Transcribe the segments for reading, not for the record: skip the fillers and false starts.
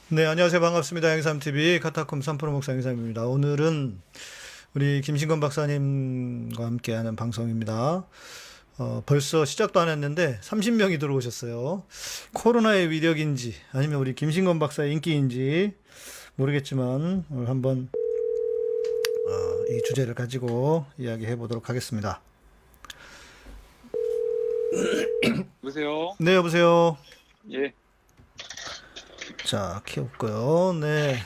네, 안녕하세요. 반갑습니다. 양삼TV 카타콤 3프로 목사 양삼입니다. 오늘은 우리 김신건 박사님과 함께하는 방송입니다. 벌써 시작도 안 했는데 30명이 들어오셨어요. 코로나의 위력인지 아니면 우리 김신건 박사의 인기인지 모르겠지만 오늘 한번 이 주제를 가지고 이야기해 보도록 하겠습니다. 여보세요? 네, 여보세요. 예, 자, 키웠고요. 네.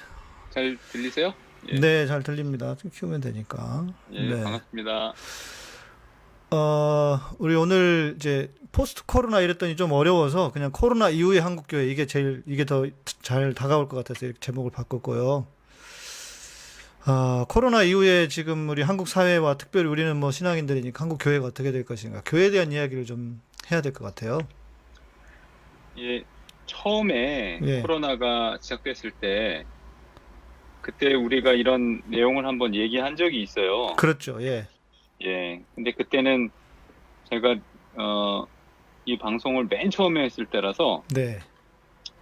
잘 들리세요? 예, 네, 잘 들립니다. 좀 키우면 되니까. 예, 네. 반갑습니다. 우리 오늘 이제 포스트 코로나 이랬더니 좀 어려워서 그냥 코로나 이후의 한국교회 이게 더 잘 다가올 것 같아서 이렇게 제목을 바꿨고요. 코로나 이후에 지금 우리 한국 사회와 특별히 우리는 뭐 신앙인들이니까 한국 교회가 어떻게 될 것인가. 교회에 대한 이야기를 좀 해야 될 것 같아요. 예, 처음에 예. 코로나가 시작됐을 때, 그때 우리가 이런 내용을 한번 얘기한 적이 있어요. 그렇죠. 예. 예, 근데 그때는 제가, 이 방송을 맨 처음에 했을 때라서 네.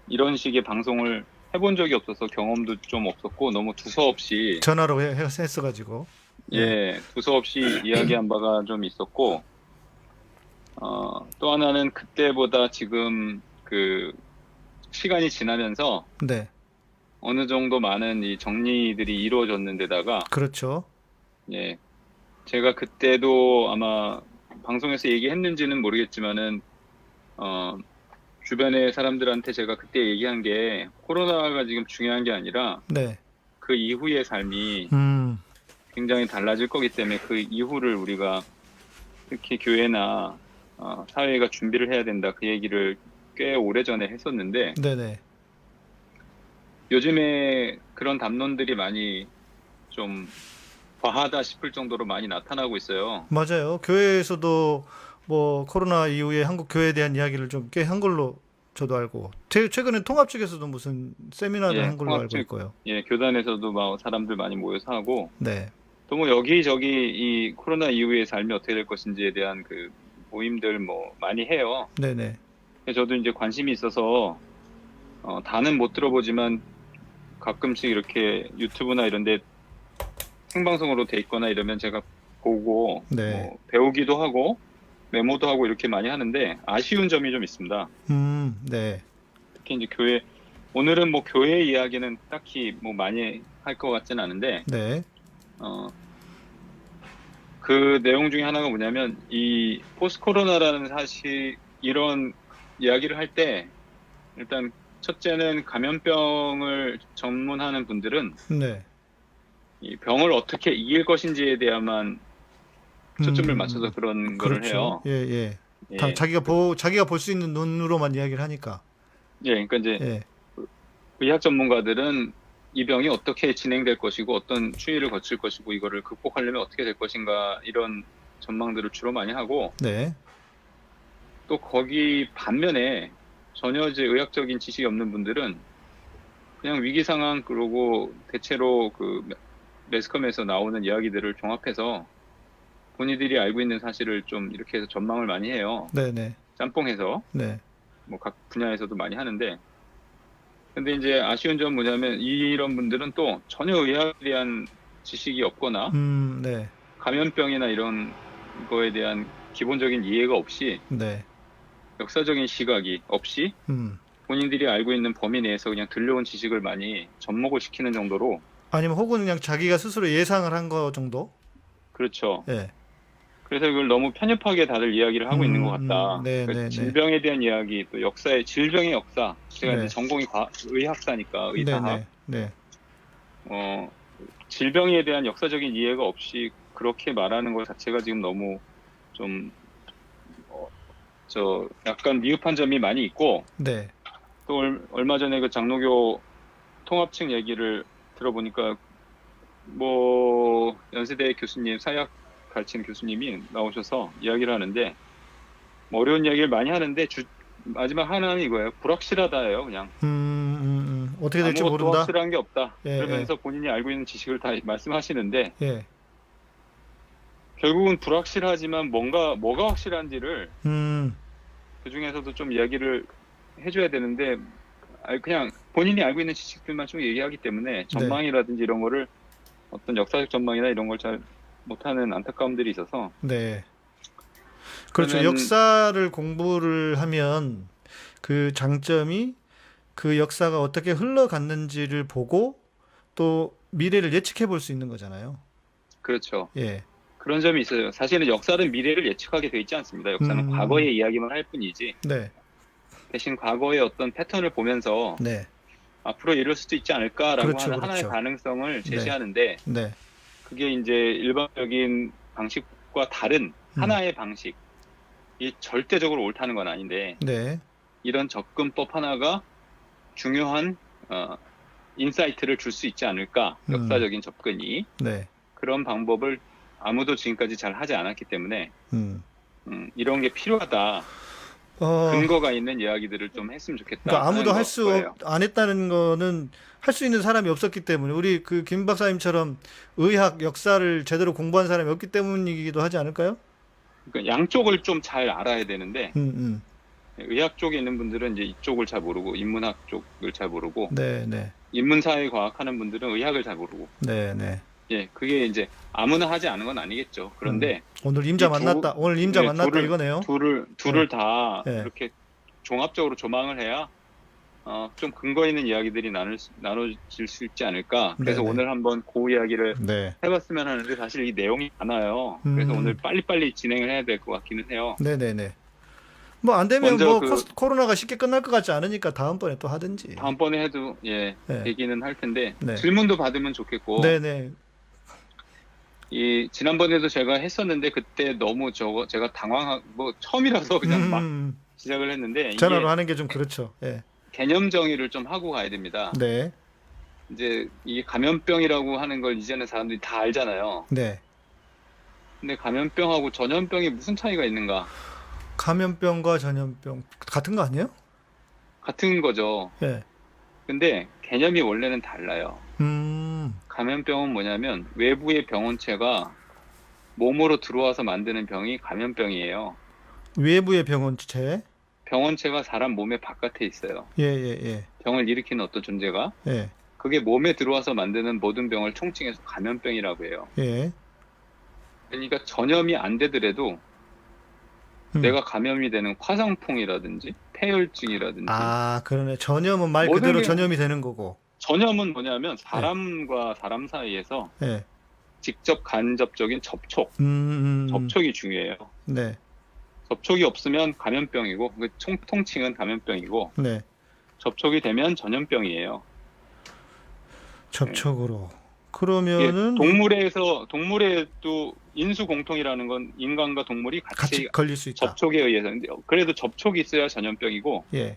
이런 식의 방송을 해본 적이 없어서 경험도 좀 없었고, 너무 두서없이, 전화로 했어가지고. 예. 예, 두서없이 이야기한 바가 좀 있었고, 또 하나는 그때보다 지금 그 시간이 지나면서 네. 어느 정도 많은 이 정리들이 이루어졌는데다가, 그렇죠. 예, 제가 그때도 아마 방송에서 얘기했는지는 모르겠지만은, 주변의 사람들한테 제가 그때 얘기한 게 코로나가 지금 중요한 게 아니라 네. 그 이후의 삶이 음. 굉장히 달라질 거기 때문에 그 이후를 우리가 특히 교회나 사회가 준비를 해야 된다. 그 얘기를 꽤 오래전에 했었는데, 네네. 요즘에 그런 담론들이 많이 좀 과하다 싶을 정도로 많이 나타나고 있어요. 맞아요. 교회에서도 뭐 코로나 이후에 한국 교회에 대한 이야기를 좀 꽤 한 걸로 저도 알고 최근에 통합 측에서도 무슨 세미나를 예, 한 걸로 알고 통합 측, 있고요. 예, 교단에서도 막 사람들 많이 모여서 하고, 네. 또 뭐 여기저기 이 코로나 이후의 삶이 어떻게 될 것인지에 대한 그 모임들 뭐 많이 해요. 네네. 그래서 저도 이제 관심이 있어서, 다는 못 들어보지만 가끔씩 이렇게 유튜브나 이런 데 생방송으로 돼 있거나 이러면 제가 보고, 네. 뭐 배우기도 하고, 메모도 하고 이렇게 많이 하는데 아쉬운 점이 좀 있습니다. 네. 특히 이제 오늘은 뭐 교회 이야기는 딱히 뭐 많이 할 것 같진 않은데, 네. 어, 그 내용 중에 하나가 뭐냐면, 이 포스트 코로나라는 사실, 이런 이야기를 할 때, 일단 첫째는 감염병을 전문하는 분들은 네. 이 병을 어떻게 이길 것인지에 대한만 초점을 맞춰서 음, 그런 거를 그렇죠. 해요. 예, 예. 다 예, 자기가 볼 수 있는 눈으로만 이야기를 하니까. 예, 그러니까 이제 예. 의학 전문가들은 이 병이 어떻게 진행될 것이고 어떤 추이를 거칠 것이고 이거를 극복하려면 어떻게 될 것인가 이런 전망들을 주로 많이 하고, 네. 또 거기 반면에 전혀 이제 의학적인 지식이 없는 분들은 그냥 위기 상황, 그러고 대체로 그 매스컴에서 나오는 이야기들을 종합해서 본인들이 알고 있는 사실을 좀 이렇게 해서 전망을 많이 해요. 네네. 짬뽕해서. 네. 뭐 각 분야에서도 많이 하는데, 근데 이제 아쉬운 점은 뭐냐면 이런 분들은 또 전혀 의학에 대한 지식이 없거나 네. 감염병이나 이런 거에 대한 기본적인 이해가 없이, 네. 역사적인 시각이 없이 음. 본인들이 알고 있는 범위 내에서 그냥 들려온 지식을 많이 접목을 시키는 정도로. 아니면 혹은 그냥 자기가 스스로 예상을 한 거 정도? 그렇죠. 예. 그래서 이걸 너무 편협하게 다들 이야기를 하고 있는 것 같다. 네, 그러니까 네, 네. 질병에 대한 이야기, 또 질병의 역사. 제가 이제 네. 전공이 의학사니까, 네, 의사학. 네. 네. 어, 질병에 대한 역사적인 이해가 없이 그렇게 말하는 것 자체가 지금 너무 좀, 약간 미흡한 점이 많이 있고, 네. 또 얼마 전에 그 장로교 통합층 얘기를 들어보니까, 뭐, 연세대 교수님, 사회학 가르치는 교수님이 나오셔서 이야기를 하는데, 뭐 어려운 이야기를 많이 하는데, 마지막 하나는 이거예요. 불확실하다예요, 그냥. 어떻게 될지 아무것도 모른다. 확실한 게 없다. 예, 예, 그러면서 본인이 알고 있는 지식을 다 말씀하시는데, 예. 결국은 불확실하지만 뭐가 확실한지를 음, 그 중에서도 좀 이야기를 해줘야 되는데, 그냥 본인이 알고 있는 지식들만 쭉 얘기하기 때문에 전망이라든지 이런 거를 어떤 역사적 전망이나 이런 걸 잘 못하는 안타까움들이 있어서 네. 그렇죠. 저는 역사를 공부를 하면 그 장점이 그 역사가 어떻게 흘러갔는지를 보고 또 미래를 예측해 볼 수 있는 거잖아요. 그렇죠. 예. 그런 점이 있어요. 사실은 역사는 미래를 예측하게 돼 있지 않습니다. 역사는 과거의 이야기만 할 뿐이지 네. 대신 과거의 어떤 패턴을 보면서 네. 앞으로 이럴 수도 있지 않을까라고 그렇죠, 하는 하나의 그렇죠. 가능성을 네. 제시하는데 네. 그게 이제 일반적인 방식과 다른 하나의 방식이 절대적으로 옳다는 건 아닌데 네. 이런 접근법 하나가 중요한 인사이트를 줄 수 있지 않을까 역사적인 접근이 네. 그런 방법을 아무도 지금까지 잘 하지 않았기 때문에 음. 이런 게 필요하다 근거가 있는 이야기들을 좀 했으면 좋겠다 그러니까 아무도 하는 할 거예요. 안 했다는 거는 할 수 있는 사람이 없었기 때문에 우리 그 김 박사님처럼 의학 역사를 제대로 공부한 사람이 없기 때문이기도 하지 않을까요? 그러니까 양쪽을 좀 잘 알아야 되는데 음. 의학 쪽에 있는 분들은 이제 이쪽을 잘 모르고 인문학 쪽을 잘 모르고 네, 네. 인문사회과학 하는 분들은 의학을 잘 모르고 네, 네. 예 그게 이제 아무나 하지 않은 건 아니겠죠. 그런데 오늘 임자 이 두- 만났다. 오늘 임자 만났다 이거네요. 둘을 다 네. 이렇게 종합적으로 조망을 해야 좀 근거 있는 이야기들이 나눠질 수 있지 않을까. 그래서 네네. 오늘 한번 그 이야기를 네. 해봤으면 하는데 사실 이 내용이 많아요. 그래서 오늘 빨리빨리 진행을 해야 될 것 같기는 해요. 네, 네, 네. 뭐 안 되면 먼저 뭐 그- 코로나가 쉽게 끝날 것 같지 않으니까 다음번에 또 하든지. 다음번에 해도 네. 얘기는 할 텐데 네. 질문도 받으면 좋겠고 네, 네. 이 지난번에도 제가 했었는데 그때 너무 제가 당황하고 처음이라서 그냥 막 시작을 했는데 전화로 이게 하는 게 좀 그렇죠. 예. 개념 정의를 좀 하고 가야 됩니다. 네. 이제 이게 감염병이라고 하는 걸 이제는 사람들이 다 알잖아요. 네. 근데 감염병하고 전염병이 무슨 차이가 있는가? 감염병과 전염병 같은 거 아니에요? 같은 거죠. 예. 근데 개념이 원래는 달라요. 감염병은 뭐냐면 외부의 병원체가 몸으로 들어와서 만드는 병이 감염병이에요. 외부의 병원체. 병원체가 사람 몸의 바깥에 있어요. 예, 예, 예. 병을 일으키는 어떤 존재가 예. 그게 몸에 들어와서 만드는 모든 병을 총칭해서 감염병이라고 해요. 예. 그러니까 전염이 안 되더라도 내가 감염이 되는 화상풍이라든지 폐혈증이라든지 아, 그러네. 전염은 말 모든 그대로 게- 전염이 되는 거고. 전염은 뭐냐면 사람과 사람 사이에서 예. 직접 간접적인 접촉이 중요해요. 네. 접촉이 없으면 감염병이고 그 통칭은 감염병이고 네. 접촉이 되면 전염병이에요. 접촉으로. 이게 그러면은 동물에도 인수 공통이라는 건 인간과 동물이 같이 같이 걸릴 수 있다. 접촉에 의해서 근데 그래도 접촉이 있어야 전염병이고 예.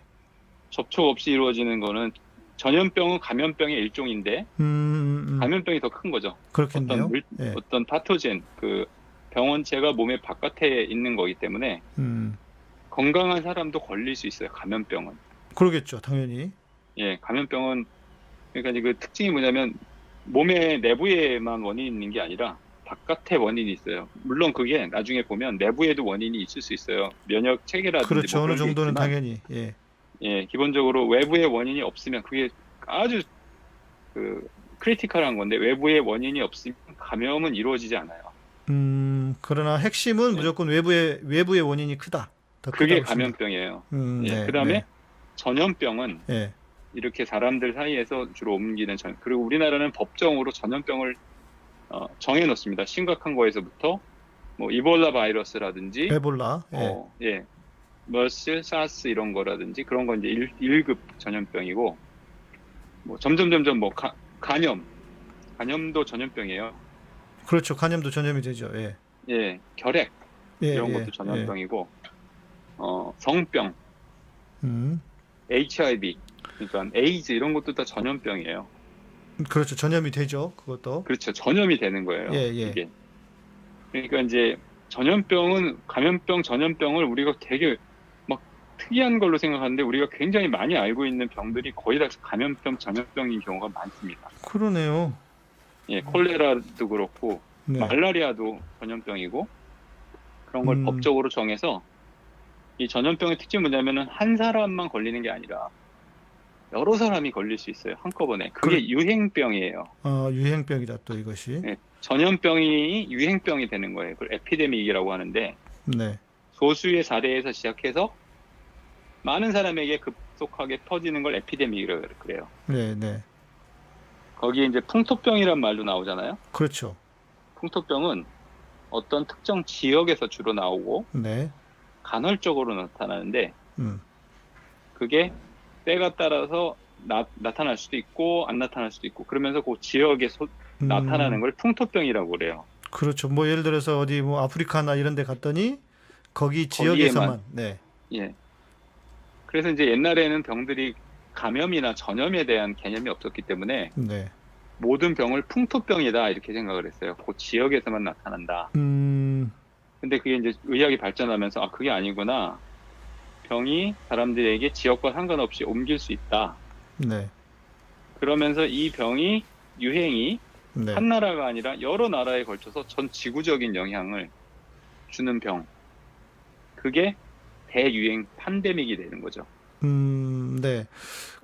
접촉 없이 이루어지는 거는 전염병은 감염병의 일종인데 감염병이 더 큰 거죠. 그렇겠네요. 예. 어떤 파토젠 그 병원체가 몸의 바깥에 있는 거기 때문에 건강한 사람도 걸릴 수 있어요. 감염병은. 그러겠죠, 당연히. 예, 감염병은 그러니까 그 특징이 뭐냐면 몸의 내부에만 원인이 있는 게 아니라 바깥에 원인이 있어요. 물론 그게 나중에 보면 내부에도 원인이 있을 수 있어요. 면역 체계라든지 그렇죠. 뭐 어느 그런 게 정도는 있지만, 당연히. 예. 예, 기본적으로 외부의 원인이 없으면 그게 아주 그 크리티컬한 건데 외부의 원인이 없으면 감염은 이루어지지 않아요. 그러나 핵심은 네. 무조건 외부의 원인이 크다. 더 그게 크다고 보십니다. 감염병이에요. 예, 네, 그다음에 네. 전염병은 예. 이렇게 사람들 사이에서 주로 옮기는 그리고 우리나라는 법정으로 전염병을 정해놓습니다. 심각한 거에서부터 뭐 이볼라 바이러스라든지 에볼라. 예. 예, 머스, 사스 이런 거라든지 그런 건 이제 1급 전염병이고 뭐 점점 뭐 간염도 전염병이에요. 그렇죠. 간염도 전염이 되죠. 예. 예, 결핵 예, 이런 예, 것도 전염병이고 성병, HIV 그러니까 에이즈 이런 것도 다 전염병이에요. 그렇죠. 전염이 되죠. 그것도. 그렇죠. 전염이 되는 거예요. 예, 예. 이게. 그러니까 이제 전염병은 감염병, 전염병을 우리가 되게 막 특이한 걸로 생각하는데 우리가 굉장히 많이 알고 있는 병들이 거의 다 감염병, 전염병인 경우가 많습니다. 그러네요. 예, 콜레라도 그렇고 네. 말라리아도 전염병이고 그런 걸 법적으로 정해서 이 전염병의 특징이 뭐냐면은 한 사람만 걸리는 게 아니라 여러 사람이 걸릴 수 있어요. 한꺼번에. 그게 유행병이에요. 유행병이다 또 이것이. 예, 전염병이 유행병이 되는 거예요. 그걸 에피데믹이라고 하는데 네. 소수의 사례에서 시작해서 많은 사람에게 급속하게 퍼지는 걸 에피데믹이라고 그래요. 네, 네. 거기에 이제 풍토병이란 말도 나오잖아요. 그렇죠. 풍토병은 어떤 특정 지역에서 주로 나오고 네. 간헐적으로 나타나는데 음. 그게 때가 따라서 나타날 수도 있고 안 나타날 수도 있고 그러면서 그 지역에 나타나는 걸 풍토병이라고 그래요. 그렇죠. 뭐 예를 들어서 어디 뭐 아프리카나 이런 데 갔더니 거기 지역에서만. 네. 예. 그래서 이제 옛날에는 병들이 감염이나 전염에 대한 개념이 없었기 때문에 네. 모든 병을 풍토병이다 이렇게 생각을 했어요. 그 지역에서만 나타난다. 근데 그게 이제 의학이 발전하면서 아 그게 아니구나. 병이 사람들에게 지역과 상관없이 옮길 수 있다. 네. 그러면서 이 병이 유행이 네. 한 나라가 아니라 여러 나라에 걸쳐서 전 지구적인 영향을 주는 병. 그게 대유행 팬데믹이 되는 거죠. 네.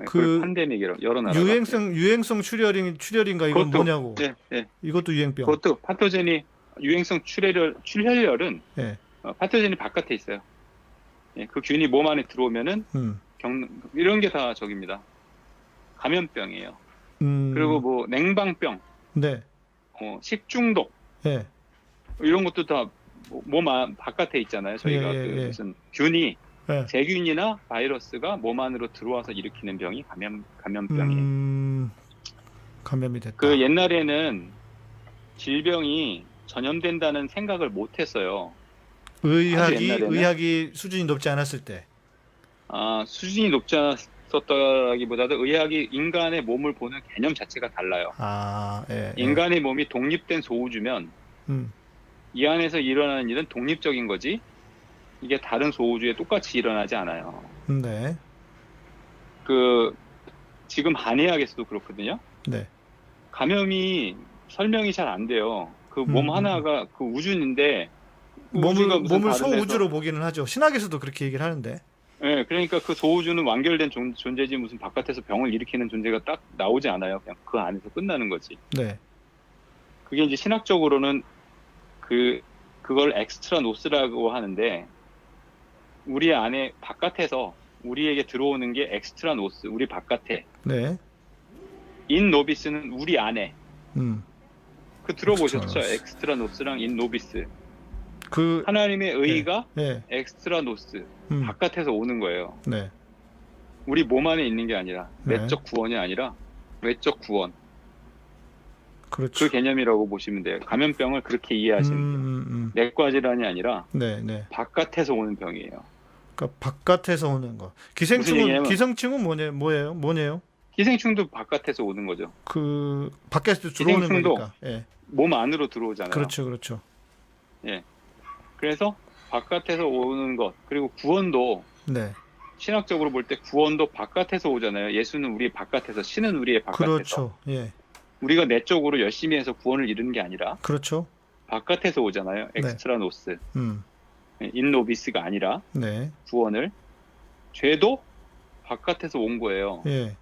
그 팬데믹이라고 여러 나라. 유행성 출혈인가 이건 그것도, 뭐냐고. 네, 네. 이것도 유행병. 그것도 파토젠이 유행성 출혈열은 네. 파토젠이 바깥에 있어요. 예, 그 균이 몸 안에 들어오면은 이런 게 다 저깁니다. 감염병이에요. 그리고 뭐 냉방병, 네. 식중독, 네. 이런 것도 다 몸 바깥에 있잖아요. 저희가 무슨 균이 세균이나 바이러스가 몸 안으로 들어와서 일으키는 병이 감염병이에요. 감염이 됐다. 그 옛날에는 질병이 전염된다는 생각을 못 했어요. 의학이 수준이 높지 않았을 때. 수준이 높지 않았었다기보다도 의학이 인간의 몸을 보는 개념 자체가 달라요. 예. 인간의 몸이 독립된 소우주면 이 안에서 일어나는 일은 독립적인 거지 이게 다른 소우주에 똑같이 일어나지 않아요. 네. 지금 한의학에서도 그렇거든요. 네. 감염이 설명이 잘 안 돼요. 그 몸 하나가 그 우주인데 몸을 소우주로 보기는 하죠. 신학에서도 그렇게 얘기를 하는데. 네, 그러니까 그 소우주는 완결된 존재지 무슨 바깥에서 병을 일으키는 존재가 딱 나오지 않아요. 그냥 그 안에서 끝나는 거지. 네. 그게 이제 신학적으로는 그걸 엑스트라 노스라고 하는데 우리 안에 바깥에서 우리에게 들어오는 게 엑스트라 노스, 우리 바깥에. 네. 인 노비스는 우리 안에. 들어보셨죠? 엑스트라 엑스트라 노스랑 인 노비스. 그 하나님의 의가 네. 엑스트라 노스, 바깥에서 오는 거예요. 네. 우리 몸 안에 있는 게 아니라 네. 내적 구원이 아니라 외적 구원. 그렇죠. 그 개념이라고 보시면 돼요. 감염병을 그렇게 이해하시면 돼요. 내과 질환이 아니라 네, 네. 바깥에서 오는 병이에요. 그러니까 바깥에서 오는 거. 기생충은 뭐예요? 기생충도 바깥에서 오는 거죠. 밖에서 들어오는 거니까. 예. 몸 안으로 들어오잖아요. 그렇죠, 그렇죠. 예. 그래서 바깥에서 오는 것 그리고 구원도 네. 신학적으로 볼 때 구원도 바깥에서 오잖아요. 예수는 우리 바깥에서, 신은 우리의 바깥에서. 그렇죠. 예. 우리가 내적으로 열심히 해서 구원을 이루는 게 아니라 그렇죠. 바깥에서 오잖아요. 엑스트라 노스. 네. 인노비스가 아니라 네. 구원을. 죄도 바깥에서 온 거예요. 예.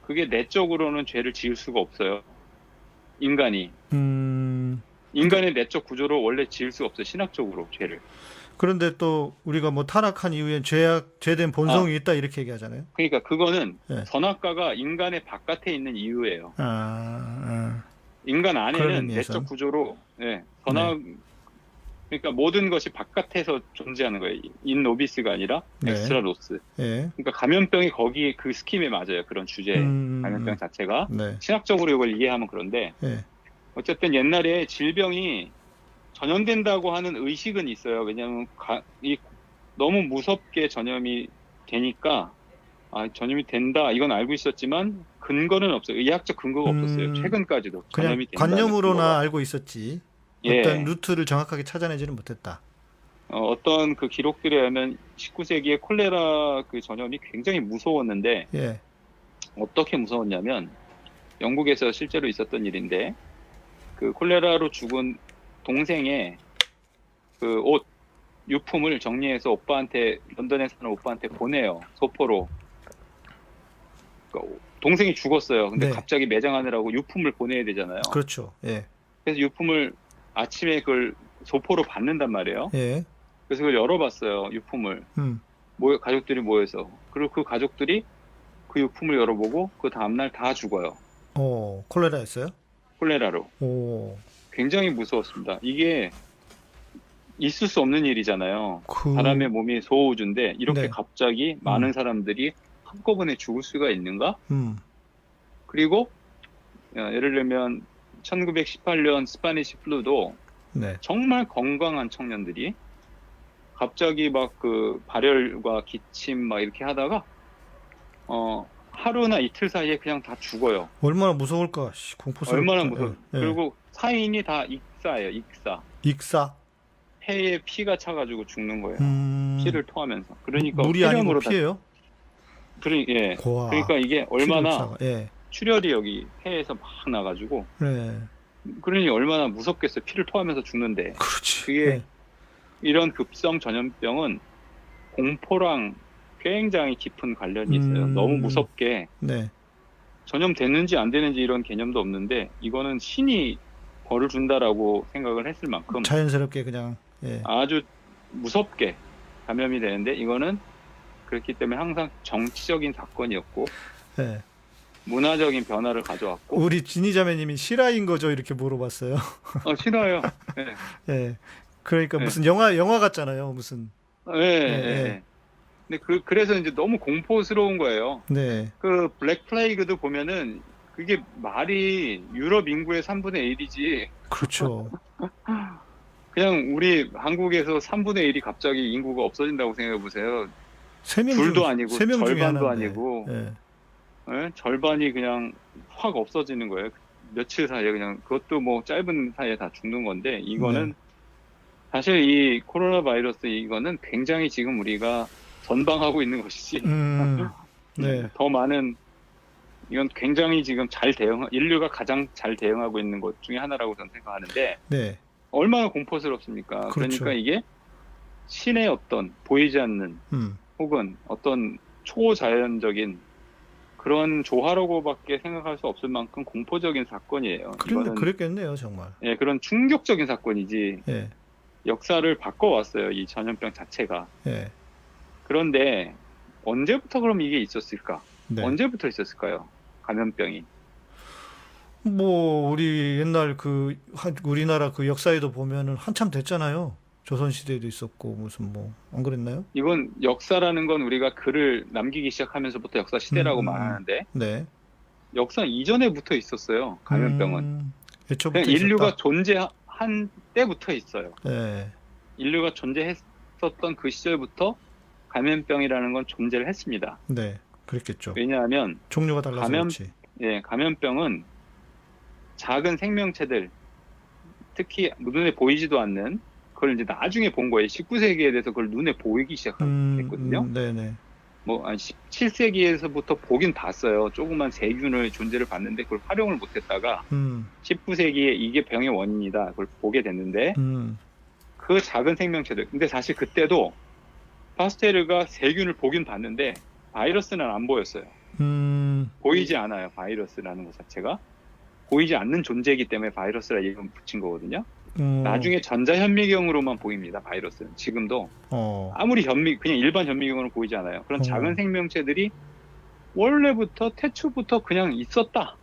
그게 내적으로는 죄를 지을 수가 없어요. 인간이. 인간의 내적 구조로 원래 지을 수가 없어요. 신학적으로 죄를. 그런데 또 우리가 뭐 타락한 이후에 죄된 본성이 있다 이렇게 얘기하잖아요. 그러니까 그거는 네. 선악과가 인간의 바깥에 있는 이유예요. 인간 안에는 그런 내적 구조로 선악 그러니까 모든 것이 바깥에서 존재하는 거예요. 인노비스가 아니라 엑스트라 노스. 네. 그러니까 감염병이 거기 그 스킴에 맞아요. 그런 주제 감염병 자체가. 네. 신학적으로 이걸 이해하면 그런데 어쨌든 옛날에 질병이 전염된다고 하는 의식은 있어요. 왜냐하면 너무 무섭게 전염이 되니까 전염이 된다 이건 알고 있었지만 근거는 없어요. 의학적 근거가 없었어요. 최근까지도 전염이 된다. 관념으로나 알고 있었지. 어떤 루트를 정확하게 찾아내지는 못했다. 어떤 그 기록들에 의하면 19세기에 콜레라 그 전염이 굉장히 무서웠는데 어떻게 무서웠냐면 영국에서 실제로 있었던 일인데 그 콜레라로 죽은 동생의 그 옷 유품을 정리해서 오빠한테 런던에 사는 오빠한테 보내요. 소포로. 동생이 죽었어요. 근데 네. 갑자기 매장하느라고 유품을 보내야 되잖아요. 그렇죠. 예. 그래서 유품을 아침에 그걸 소포로 받는단 말이에요. 예. 그래서 그걸 열어봤어요. 유품을. 음. 가족들이 모여서. 그리고 그 가족들이 그 유품을 열어보고 그 다음날 다 죽어요. 콜레라였어요? 콜레라로. 오. 굉장히 무서웠습니다. 이게 있을 수 없는 일이잖아요. 그 사람의 몸이 소우주인데 이렇게 네. 갑자기 많은 사람들이 한꺼번에 죽을 수가 있는가? 음. 그리고 예를 들면 1918년 스파니시 플루도 네. 정말 건강한 청년들이 갑자기 막 그 발열과 기침 막 이렇게 하다가 하루나 이틀 사이에 그냥 다 죽어요. 얼마나 무서울까? 공포스럽죠. 얼마나 무서워. 예. 예. 그리고 사인이 다 익사예요. 익사. 익사. 폐에 피가 차가지고 죽는 거예요. 피를 토하면서. 그러니까 물이 아니고 폐렴으로 피예요? 예. 와. 그러니까 이게 얼마나 예. 출혈이 여기 폐에서 막 나가지고 네. 그러니 얼마나 무섭겠어요. 피를 토하면서 죽는데. 그렇지. 그게 예. 이런 급성 전염병은 공포랑 굉장히 깊은 관련이 있어요. 너무 무섭게 네. 전염됐는지 안 되는지 이런 개념도 없는데 이거는 신이 벌을 준다라고 생각을 했을 만큼 자연스럽게 그냥 예. 아주 무섭게 감염이 되는데 이거는 그렇기 때문에 항상 정치적인 사건이었고 예. 문화적인 변화를 가져왔고 우리 진희자매님이 실화인 거죠? 이렇게 물어봤어요. 싫어요. 예. 예. 그러니까 네. 무슨 영화 같잖아요. 무슨. 예, 예. 근데 그래서 이제 너무 공포스러운 거예요. 네. 그 블랙 플레이그도 보면은 그게 말이 유럽 인구의 3분의 1이지 그렇죠. 그냥 우리 한국에서 3분의 1이 갑자기 인구가 없어진다고 생각해 보세요. 세명 둘도 아니고 세명 중에 절반도 하나인데. 아니고 예. 예? 절반이 그냥 확 없어지는 거예요. 며칠 사이에 그냥 그것도 뭐 짧은 사이에 다 죽는 건데 이거는 네. 사실 이 코로나 바이러스 이거는 굉장히 지금 우리가 전방하고 있는 것이지 네. 더 많은 이건 굉장히 지금 인류가 가장 잘 대응하고 있는 것 중에 하나라고 저는 생각하는데 네. 얼마나 공포스럽습니까? 그렇죠. 그러니까 이게 신의 어떤 보이지 않는 혹은 어떤 초자연적인 그런 조화로고밖에 생각할 수 없을 만큼 공포적인 사건이에요. 이거는 그랬겠네요, 정말. 예, 그런 충격적인 사건이지 예. 역사를 바꿔왔어요. 이 전염병 자체가. 예. 그런데 언제부터 그럼 이게 있었을까? 네. 언제부터 있었을까요? 감염병이. 뭐 우리 옛날 우리나라 그 역사에도 보면은 한참 됐잖아요. 조선 시대에도 있었고 무슨 뭐 안 그랬나요? 이건 역사라는 건 우리가 글을 남기기 시작하면서 역사 시대라고 말하는데 네. 역사 이전에부터 있었어요. 감염병은. 애초부터 그냥 인류가 있었다. 존재한 때부터 있어요. 네. 인류가 존재했었던 그 시절부터 감염병이라는 건 존재를 했습니다. 네. 그랬겠죠. 왜냐하면 종류가 달라서 그렇지. 감염병은 작은 생명체들, 특히 눈에 보이지도 않는 그걸 이제 나중에 본 거예요. 19세기에 대해서 그걸 눈에 보이기 시작했거든요. 네네. 뭐 17세기에서부터 보긴 봤어요. 조그만 세균의 존재를 봤는데 그걸 활용을 못했다가 19세기에 이게 병의 원인이다. 그걸 보게 됐는데 그 작은 생명체들. 근데 사실 그때도 파스테르가 세균을 보긴 봤는데 바이러스는 안 보였어요. 보이지 않아요. 바이러스라는 것 자체가. 보이지 않는 존재이기 때문에 바이러스라 이름 붙인 거거든요. 나중에 전자현미경으로만 보입니다. 바이러스는. 지금도 아무리 그냥 일반 현미경으로 보이지 않아요. 그런 작은 생명체들이 원래부터 태초부터 그냥 있었다.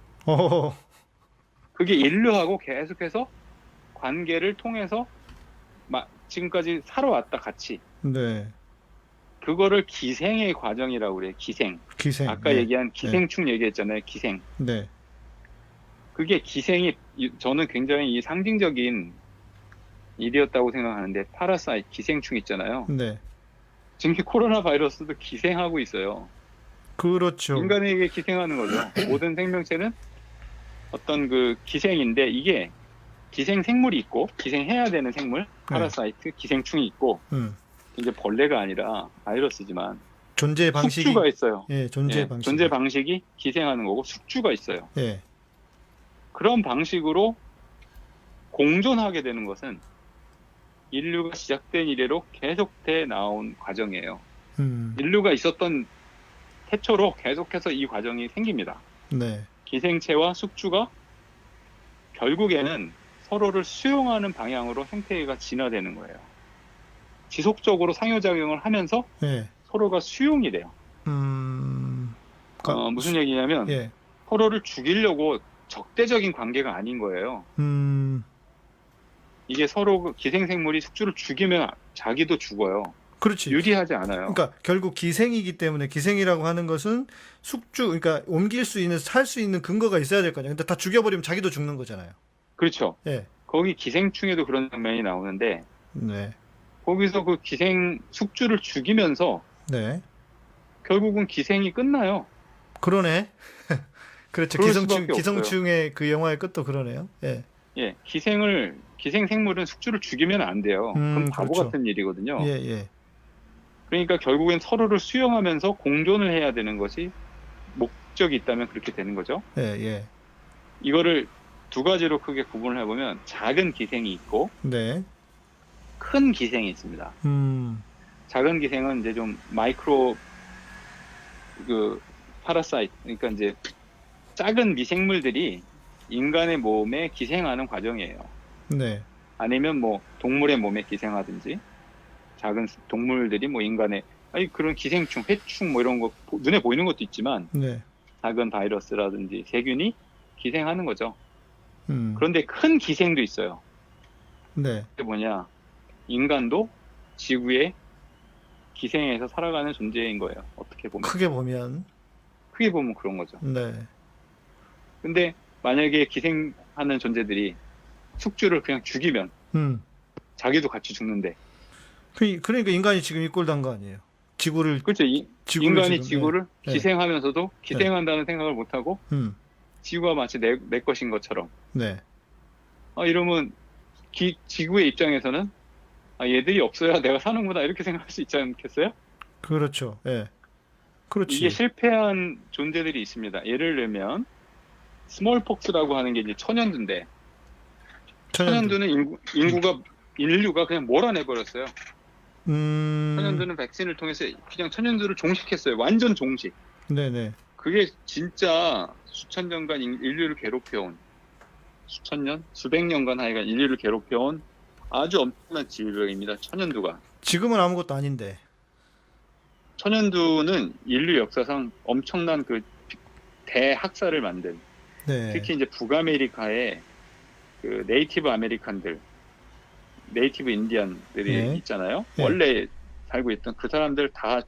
그게 인류하고 계속해서 관계를 통해서 지금까지 살아왔다 같이. 네. 그거를 기생의 과정이라고 그래요. 기생. 아까 얘기한 기생충 얘기했잖아요. 기생. 네. 그게 기생이 저는 굉장히 이 상징적인 일이었다고 생각하는데 파라사이트 기생충 있잖아요. 네. 지금 코로나 바이러스도 기생하고 있어요. 그렇죠. 인간에게 기생하는 거죠. 모든 생명체는 어떤 그 기생인데 이게 기생 생물이 있고 기생해야 되는 생물 파라사이트 기생충이 있고 이제 벌레가 아니라 바이러스지만 존재 방식이 숙주가 있어요. 존재 방식이 기생하는 거고 숙주가 있어요. 예. 그런 방식으로 공존하게 되는 것은 인류가 시작된 이래로 계속돼 나온 과정이에요. 인류가 있었던 태초로 계속해서 이 과정이 생깁니다. 네. 기생체와 숙주가 결국에는 서로를 수용하는 방향으로 생태계가 진화되는 거예요. 지속적으로 상호작용을 하면서 예. 서로가 수용이 돼요. 무슨 얘기냐면 예. 서로를 죽이려고 적대적인 관계가 아닌 거예요. 이게 서로 기생생물이 숙주를 죽이면 자기도 죽어요. 그렇지. 유리하지 않아요. 그러니까 결국 기생이기 때문에 기생이라고 하는 것은 숙주, 그러니까 옮길 수 있는, 살 수 있는 근거가 있어야 될 거 아니에요. 근데 다 죽여버리면 자기도 죽는 거잖아요. 그렇죠. 예. 거기 기생충에도 그런 장면이 나오는데 네. 거기서 그 기생 숙주를 죽이면서 네. 결국은 기생이 끝나요. 그러네. 그렇죠. 그럴 수밖에 없어요. 기생충의 그 영화의 끝도 그러네요. 예. 예, 기생생물은 숙주를 죽이면 안 돼요. 그럼 바보 그렇죠. 같은 일이거든요. 예, 예. 그러니까 결국엔 서로를 수용하면서 공존을 해야 되는 것이 목적이 있다면 그렇게 되는 거죠. 예, 예. 이거를 두 가지로 크게 구분을 해보면 작은 기생이 있고 네. 큰 기생이 있습니다. 작은 기생은 이제 좀 마이크로 파라사이트, 그러니까 이제 작은 미생물들이 인간의 몸에 기생하는 과정이에요. 네. 아니면 뭐 동물의 몸에 기생하든지 작은 동물들이 뭐 인간의 그런 기생충, 해충 뭐 이런 거 눈에 보이는 것도 있지만 네. 작은 바이러스라든지 세균이 기생하는 거죠. 음. 그런데 큰 기생도 있어요. 네. 그게 뭐냐? 인간도 지구에 기생해서 살아가는 존재인 거예요. 어떻게 보면. 크게 보면. 크게 보면 그런 거죠. 네. 근데 만약에 기생하는 존재들이 숙주를 그냥 죽이면 자기도 같이 죽는데. 그러니까 인간이 지금 이 꼴 단 거 아니에요. 지구를. 그렇죠. 인간이 지구를 네. 기생하면서도 기생한다는 생각을 못하고 지구가 마치 내 것인 것처럼. 네. 이러면 지구의 입장에서는 얘들이 없어야 내가 사는구나 이렇게 생각할 수 있지 않겠어요? 그렇죠. 예. 그렇지. 이게 실패한 존재들이 있습니다. 예를 들면 스몰폭스라고 하는 게 이제 천연두인데 천연두는 인류가 그냥 몰아내버렸어요. 천연두는 백신을 통해서 그냥 천연두를 종식했어요. 완전 종식. 네네. 그게 진짜 수천 년간 인류를 괴롭혀온 수천 년? 수백 년간 하여간 인류를 괴롭혀온 아주 엄청난 질병입니다. 천연두가. 지금은 아무것도 아닌데. 천연두는 인류 역사상 엄청난 그 대학살을 만든 네. 특히 이제 북아메리카의 그 네이티브 아메리칸들, 네이티브 인디언들이 네. 있잖아요. 네. 원래 살고 있던 그 사람들 다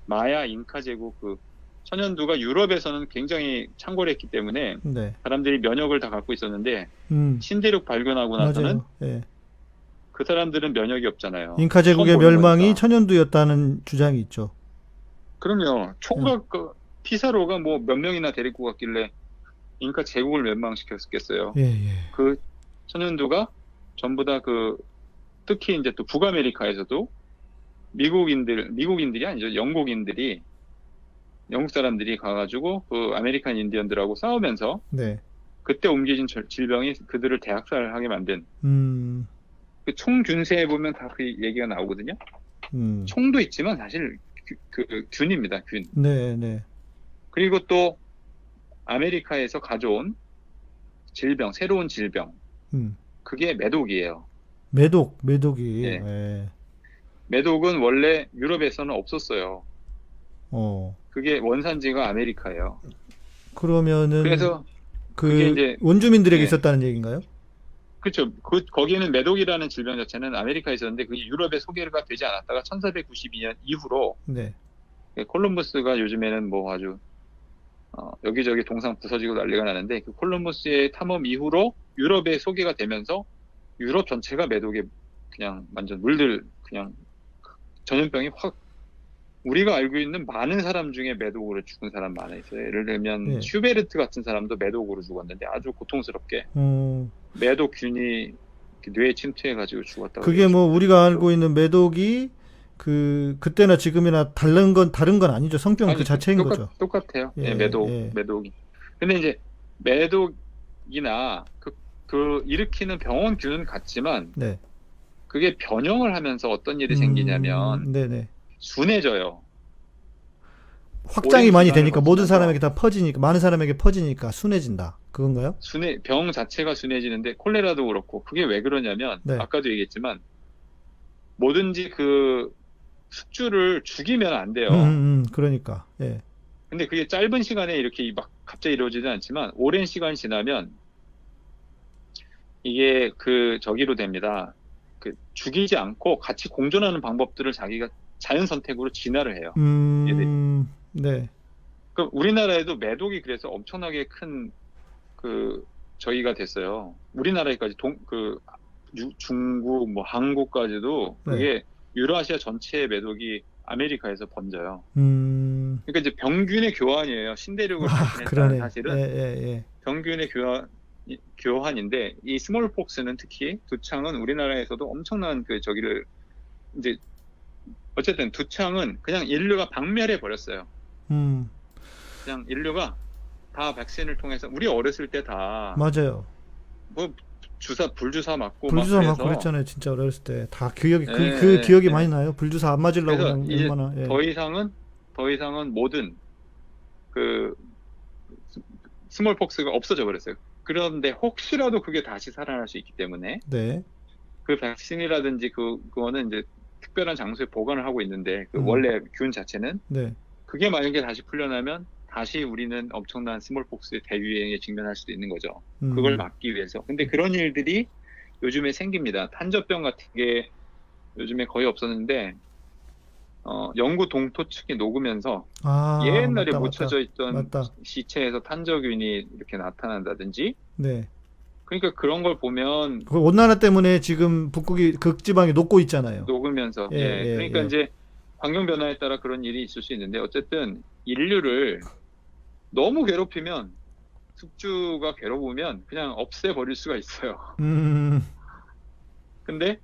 마야 잉카 제국 그 천연두가 유럽에서는 굉장히 창궐했기 때문에 네. 사람들이 면역을 다 갖고 있었는데 신대륙 발견하고 나서는 맞아요. 예. 그 사람들은 면역이 없잖아요. 잉카 제국의 처음 보는 멸망이 거니까. 천연두였다는 주장이 있죠. 그럼요. 총각 피사로가 뭐 몇 명이나 데리고 갔길래 잉카 제국을 멸망시켰겠어요. 예, 예. 그 천연두가 전부 다 특히 이제 또 북아메리카에서도 미국인들이 아니죠. 영국 사람들이 가가지고 그 아메리칸 인디언들하고 싸우면서 네. 그때 옮겨진 질병이 그들을 대학살하게 만든 그 총균세에 보면 다 그 얘기가 나오거든요. 총도 있지만 사실 그 균입니다. 균. 네, 네. 그리고 또 아메리카에서 가져온 질병, 새로운 질병. 그게 매독이에요. 매독이. 네. 예. 매독은 원래 유럽에서는 없었어요. 그게 원산지가 아메리카예요. 그러면은 그래서 그 이제 원주민들에게 있었다는 얘기인가요? 그렇죠. 거기는 매독이라는 질병 자체는 아메리카에 있었는데 그게 유럽에 소개가 되지 않았다가 1492년 이후로 네. 콜럼버스가 요즘에는 뭐 아주 여기저기 동상 부서지고 난리가 나는데 그 콜럼버스의 탐험 이후로 유럽에 소개가 되면서 유럽 전체가 매독에 그냥 완전 그냥 전염병이 확 우리가 알고 있는 많은 사람 중에 매독으로 죽은 사람 많아 있어요. 예를 들면 네. 슈베르트 같은 사람도 매독으로 죽었는데 아주 고통스럽게 매독균이 뇌에 침투해가지고 죽었다고. 그게 뭐 우리가 알고 있는 매독이 그때나 지금이나 다른 건 아니죠. 성병 그 자체인 거죠. 똑같아요. 예, 매독이. 근데 이제 매독이나 그 일으키는 병원균은 같지만 네. 그게 변형을 하면서 어떤 일이 생기냐면 네네. 순해져요. 확장이 오랜 많이 기간을 되니까 모든 거치면서 사람에게 다 퍼지니까 많은 사람에게 퍼지니까 순해진다. 그건가요? 병 자체가 순해지는데 콜레라도 그렇고 그게 왜 그러냐면 네. 아까도 얘기했지만 뭐든지 그 숙주를 죽이면 안 돼요. 그러니까. 예. 근데 그게 짧은 시간에 이렇게 막 갑자기 이루어지지 않지만 오랜 시간 지나면 이게 그 저기로 됩니다. 그 죽이지 않고 같이 공존하는 방법들을 자기가 자연 선택으로 진화를 해요. 얘들이. 네. 그 우리나라에도 매독이 그래서 엄청나게 큰 그 저기가 됐어요. 우리나라에까지 중국 뭐 한국까지도 네. 그게 유라시아 전체의 매독이 아메리카에서 번져요. 음, 그러니까 이제 병균의 교환이에요. 신대륙을 아, 발견했다는 그러네. 예, 사실은 예, 병균의 교환인데 이 스몰폭스는 특히 두창은 우리나라에서도 엄청난 그 저기를 이제 어쨌든 두창은 그냥 인류가 박멸해 버렸어요. 예. 그냥 인류가 다 백신을 통해서 우리 어렸을 때 다 맞아요. 뭐 불주사 맞고 막 불주사 막 그래서 그랬잖아요. 진짜 어렸을 때. 다 기억이, 예, 그 예, 기억이 예. 많이 나요. 불주사 안 맞으려고 그래서 그냥 이제 얼마나, 예. 더 이상은 모든 그 스몰폭스가 없어져 버렸어요. 그런데 혹시라도 그게 다시 살아날 수 있기 때문에 네. 그 백신이라든지 그거는 이제 특별한 장소에 보관을 하고 있는데 그 음, 원래 균 자체는 네. 그게 만약에 다시 풀려나면 다시 우리는 엄청난 스몰폭스의 대유행에 직면할 수도 있는 거죠. 그걸 음, 막기 위해서. 근데 그런 일들이 요즘에 생깁니다. 탄저병 같은 게 요즘에 거의 없었는데 영구 동토 측이 녹으면서 아, 옛날에 맞다, 묻혀져 맞다. 있던 맞다. 시체에서 탄저균이 이렇게 나타난다든지 네. 그러니까 그런 걸 보면 그 온난화 때문에 지금 북극이, 극지방이 녹고 있잖아요. 녹으면서 예, 예 예, 그러니까 예. 이제 환경 변화에 따라 그런 일이 있을 수 있는데 어쨌든 인류를 너무 괴롭히면 숙주가 괴로우면 그냥 없애버릴 수가 있어요. 음, 근데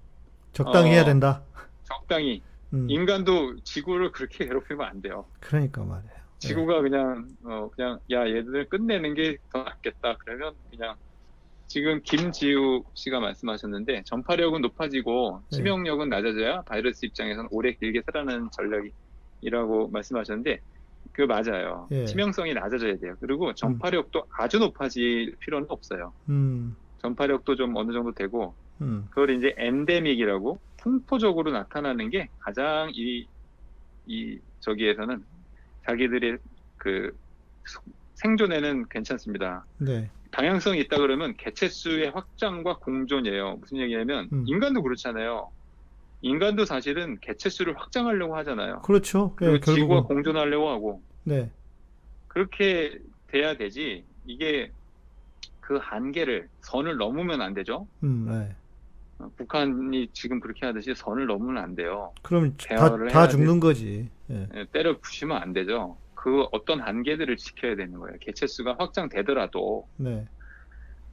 적당히 해야 어 된다. 적당히 음, 인간도 지구를 그렇게 괴롭히면 안 돼요. 그러니까 말이에요. 예. 지구가 그냥 야 얘들 끝내는 게 더 낫겠다 그러면 그냥 지금 김지우 씨가 말씀하셨는데 전파력은 높아지고 예. 치명력은 낮아져야 바이러스 입장에서는 오래 길게 살아나는 전략이라고 말씀하셨는데 그 맞아요. 예. 치명성이 낮아져야 돼요. 그리고 음, 전파력도 아주 높아질 필요는 없어요. 음, 전파력도 좀 어느 정도 되고 음. 그걸 이제 엔데믹이라고 풍포적으로 나타나는 게 가장 이 저기에서는 자기들의 그 생존에는 괜찮습니다. 네. 방향성이 있다 그러면 개체수의 확장과 공존이에요. 무슨 얘기냐면 음. 인간도 그렇잖아요. 인간도 사실은 개체수를 확장하려고 하잖아요. 그렇죠. 예, 그리고 지구와 결국은. 공존하려고 하고 네. 그렇게 돼야 되지. 이게 그 한계를 선을 넘으면 안 되죠. 네. 북한이 지금 그렇게 하듯이 선을 넘으면 안 돼요. 그럼 대화를 다 해야 돼. 죽는 거지. 예. 때려 부시면 안 되죠. 그 어떤 한계들을 지켜야 되는 거예요. 개체수가 확장되더라도. 네.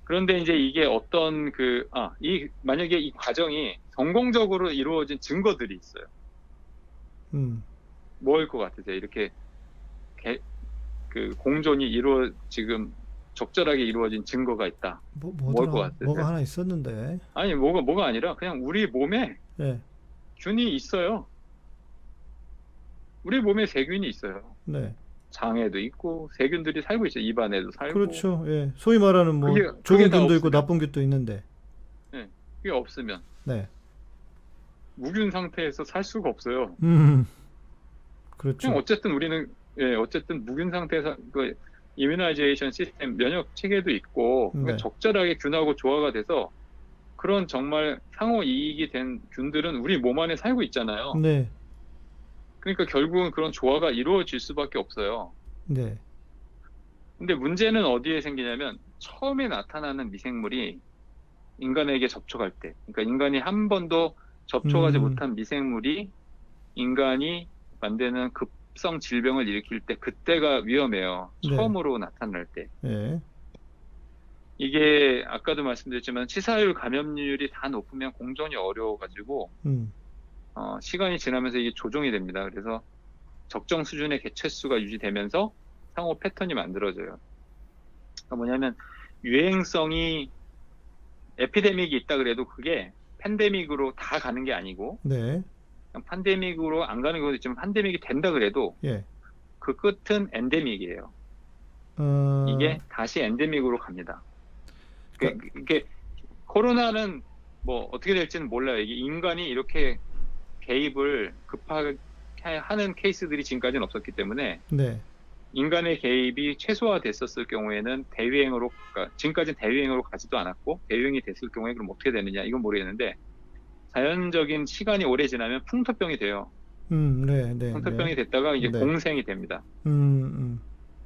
그런데 이제 이게 어떤 만약에 이 과정이 성공적으로 이루어진 증거들이 있어요. 음. 뭐일 것 같으세요? 이렇게 그 공존이 지금 적절하게 이루어진 증거가 있다. 뭐일 것 뭐더라? 같으세요? 뭐가 하나 있었는데. 아니, 뭐가 아니라 그냥 우리 몸에 예. 균이 있어요. 우리 몸에 세균이 있어요. 네. 장에도 있고 세균들이 살고 있어요. 입안에도 살고. 그렇죠. 예. 소위 말하는 뭐 그게 좋은 다 균도 있고 없으면, 나쁜 균도 있는데. 네, 그게 없으면 네. 무균 상태에서 살 수가 없어요. 음. 그냥 그렇죠. 어쨌든 무균 상태에서 그 이뮤나이제이션 시스템 면역 체계도 있고 그러니까 네. 적절하게 균하고 조화가 돼서 그런 정말 상호 이익이 된 균들은 우리 몸 안에 살고 있잖아요. 네. 그러니까 결국은 그런 조화가 이루어질 수밖에 없어요. 네. 근데 문제는 어디에 생기냐면 처음에 나타나는 미생물이 인간에게 접촉할 때, 그러니까 인간이 한 번도 접촉하지 음. 못한 미생물이 인간이 만드는 급성 질병을 일으킬 때 그때가 위험해요. 네. 처음으로 나타날 때. 예. 이게 아까도 말씀드렸지만 치사율 감염률이 다 높으면 공존이 어려워가지고 음. 시간이 지나면서 이게 조정이 됩니다. 그래서 적정 수준의 개체수가 유지되면서 상호 패턴이 만들어져요. 그러니까 뭐냐면 유행성이 에피데믹이 있다 그래도 그게 팬데믹으로 다 가는 게 아니고 네. 그냥 팬데믹으로 안 가는 경우도 있지만 팬데믹이 된다 그래도 예. 그 끝은 엔데믹이에요. 이게 다시 엔데믹으로 갑니다. 이게 코로나는 뭐 어떻게 될지는 몰라요. 이게 인간이 이렇게 개입을 급하게 하는 케이스들이 지금까지는 없었기 때문에 네. 인간의 개입이 최소화됐었을 경우에는 대유행으로, 그러니까 지금까지는 대유행으로 가지도 않았고 대유행이 됐을 경우에 그럼 어떻게 되느냐 이건 모르겠는데 자연적인 시간이 오래 지나면 풍토병이 돼요. 네, 네, 풍토병이 네. 됐다가 이제 네. 공생이 됩니다.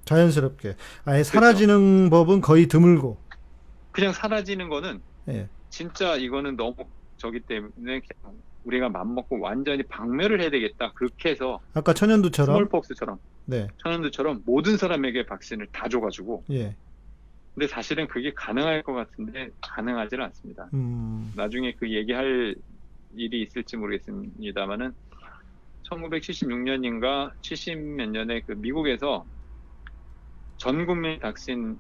자연스럽게. 아예 사라지는 법은 거의 드물고. 그냥 사라지는 거는 예. 진짜 이거는 너무 저기 때문에 그냥 우리가 맘먹고 완전히 박멸을 해야 되겠다. 그렇게 해서 아까 천연두처럼. 스몰폭스처럼 네. 천연두처럼 모든 사람에게 박신을 다 줘가지고. 예. 근데 사실은 그게 가능할 것 같은데 가능하지는 않습니다. 나중에 그 얘기할 일이 있을지 모르겠습니다만은 1976년인가 70 몇 년에 그 미국에서 전 국민 백신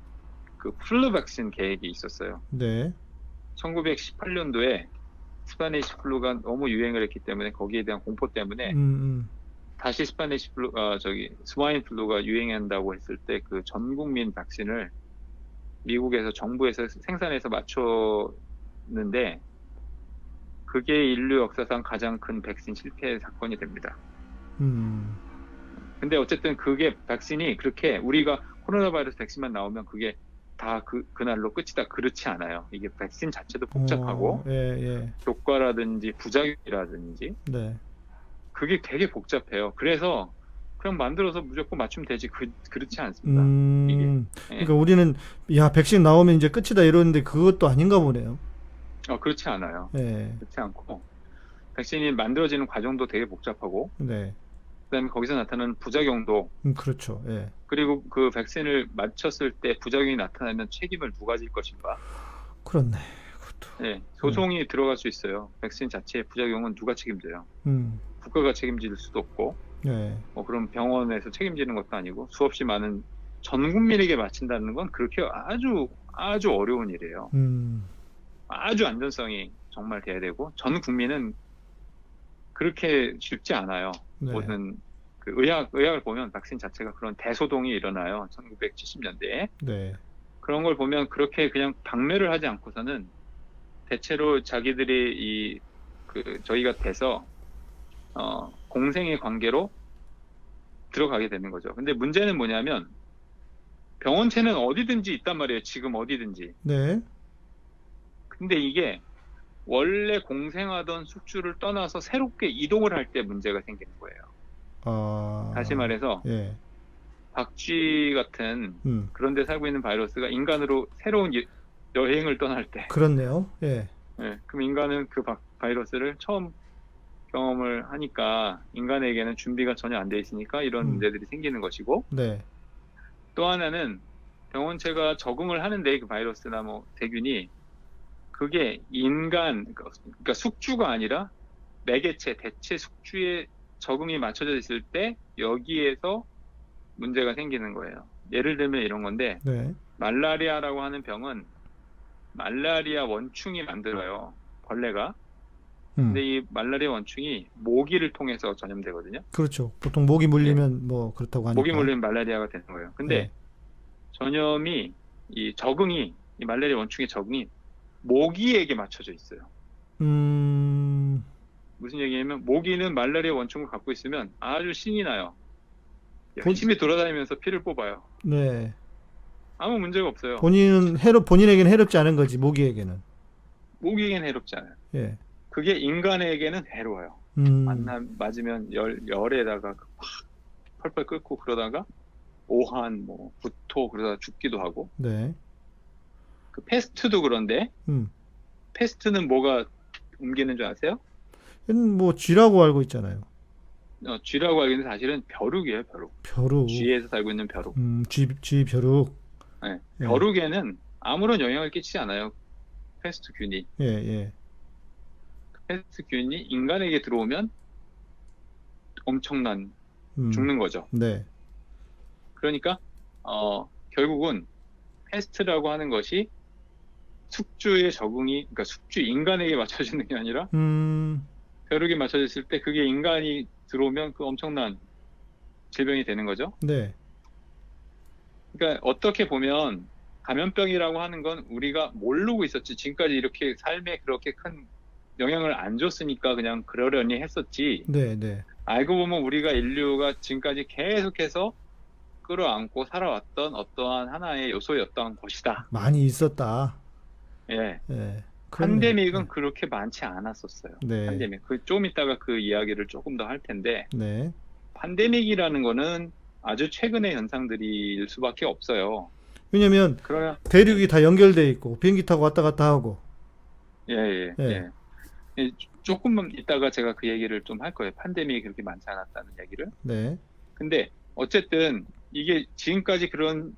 그 플루 백신 계획이 있었어요. 네. 1918년도에 스파니시 플루가 너무 유행을 했기 때문에 거기에 대한 공포 때문에 다시 스파니시 플루 스와인 플루가 유행한다고 했을 때 그 전 국민 백신을 미국에서 정부에서 생산해서 맞췄는데 그게 인류 역사상 가장 큰 백신 실패 사건이 됩니다. 근데 어쨌든 그게 백신이 그렇게 우리가 코로나 바이러스 백신만 나오면 그게 다 그날로 끝이다. 그렇지 않아요. 이게 백신 자체도 복잡하고 예. 효과라든지 부작용이라든지 네. 그게 되게 복잡해요. 그래서 그냥 만들어서 무조건 맞추면 되지. 그렇지 않습니다. 이게. 그러니까 우리는 야 백신 나오면 이제 끝이다 이러는데 그것도 아닌가 보네요. 그렇지 않아요. 예. 그렇지 않고 백신이 만들어지는 과정도 되게 복잡하고 네. 그다음에 거기서 나타나는 부작용도 그렇죠. 예. 그리고 그 백신을 맞췄을 때 부작용이 나타나면 책임을 누가 질 것인가? 그렇네. 그것도. 네, 소송이 들어갈 수 있어요. 백신 자체의 부작용은 누가 책임져요? 국가가 책임질 수도 없고, 네. 그럼 병원에서 책임지는 것도 아니고 수없이 많은 전 국민에게 맞힌다는 건 그렇게 아주 어려운 일이에요. 아주 안전성이 정말 돼야 되고 전 국민은 그렇게 쉽지 않아요. 네. 모든 그 의학을 보면 백신 자체가 그런 대소동이 일어나요. 1970년대에. 네. 그런 걸 보면 그렇게 그냥 박멸을 하지 않고서는 대체로 자기들이 저희가 돼서 공생의 관계로 들어가게 되는 거죠. 근데 문제는 뭐냐면 병원체는 어디든지 있단 말이에요. 지금 어디든지. 네. 근데 이게 원래 공생하던 숙주를 떠나서 새롭게 이동을 할 때 문제가 생기는 거예요. 다시 말해서 예. 박쥐 같은 그런 데 살고 있는 바이러스가 인간으로 새로운 여행을 떠날 때 그렇네요. 예. 그럼 인간은 그 바이러스를 처음 경험을 하니까 인간에게는 준비가 전혀 안 돼 있으니까 이런 문제들이 생기는 것이고 네. 또 하나는 병원체가 적응을 하는데 그 바이러스나 뭐 세균이 그게 그러니까 숙주가 아니라 매개체, 대체 숙주의 적응이 맞춰져 있을 때 여기에서 문제가 생기는 거예요. 예를 들면 이런 건데 네. 말라리아라고 하는 병은 말라리아 원충이 만들어요. 벌레가. 근데 이 말라리아 원충이 모기를 통해서 전염되거든요. 그렇죠. 보통 모기 물리면 뭐 그렇다고 하니까. 모기 물리면 말라리아가 되는 거예요. 근데 전염이 이 말라리아 원충의 적응이 모기에게 맞춰져 있어요. 무슨 얘기냐면 모기는 말라리아 원충을 갖고 있으면 아주 신이 나요. 열심히 돌아다니면서 피를 뽑아요. 네. 아무 문제가 없어요. 본인에게는 해롭지 않은 거지, 모기에게는. 모기에게는 해롭지 않아요. 예. 그게 인간에게는 해로워요. 맞으면 열에다가 팍 펄펄 끓고 그러다가 오한, 구토 그러다가 죽기도 하고. 네. 그 페스트도 그런데 페스트는 뭐가 옮기는 줄 아세요? 뭐 쥐라고 알고 있잖아요. 쥐라고 알고 있는데 사실은 벼룩이에요, 벼룩. 벼룩. 쥐에서 살고 있는 벼룩. 쥐 벼룩. 네. 벼룩에는 아무런 영향을 끼치지 않아요. 페스트균이. 예. 페스트균이 인간에게 들어오면 엄청난 죽는 거죠. 네. 그러니까 결국은 페스트라고 하는 것이 숙주의 적응이 그러니까 숙주 인간에게 맞춰지는 게 아니라 벼룩이 맞춰졌을 때 그게 인간이 들어오면 그 엄청난 질병이 되는 거죠. 네. 그러니까 어떻게 보면 감염병이라고 하는 건 우리가 모르고 있었지. 지금까지 이렇게 삶에 그렇게 큰 영향을 안 줬으니까 그냥 그러려니 했었지. 네, 네. 알고 보면 우리가 인류가 지금까지 계속해서 끌어안고 살아왔던 어떠한 하나의 요소였던 것이다. 많이 있었다. 예. 예. 그렇네요. 팬데믹은 그렇게 많지 않았었어요. 네. 팬데믹. 좀 이따가 그 이야기를 조금 더 할 텐데, 네. 팬데믹이라는 거는 아주 최근의 현상들일 수밖에 없어요. 왜냐면 그러면, 대륙이 다 연결돼 있고 비행기 타고 왔다 갔다 하고. 예, 예, 예. 예. 예, 조금만 이따가 제가 그 얘기를 좀 할 거예요. 팬데믹이 그렇게 많지 않았다는 얘기를. 네. 근데 어쨌든 이게 지금까지 그런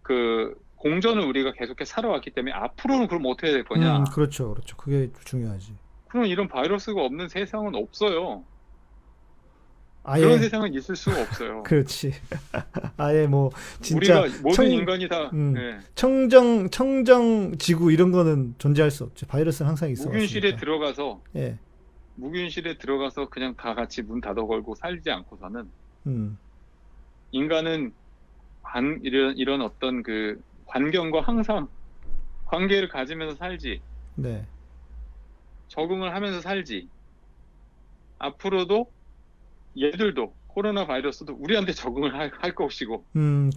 그 공전을 우리가 계속해서 살아왔기 때문에 앞으로는 그럼 어떻게 될 거냐? 그렇죠. 그렇죠. 그게 중요하지. 그럼 이런 바이러스가 없는 세상은 없어요. 아예 그런 세상은 있을 수가 없어요. 그렇지. 아예 뭐 진짜 우리가 모든 인간이 다 예, 청정 지구 이런 거는 존재할 수 없죠. 바이러스는 항상 있어 무균실에 왔으니까. 들어가서 예. 무균실에 들어가서 그냥 다 같이 문 닫아 걸고 살지 않고서는 음. 인간은 이런 어떤 그 환경과 항상 관계를 가지면서 살지, 네. 적응을 하면서 살지. 앞으로도 얘들도 코로나 바이러스도 우리한테 적응을 할 것이고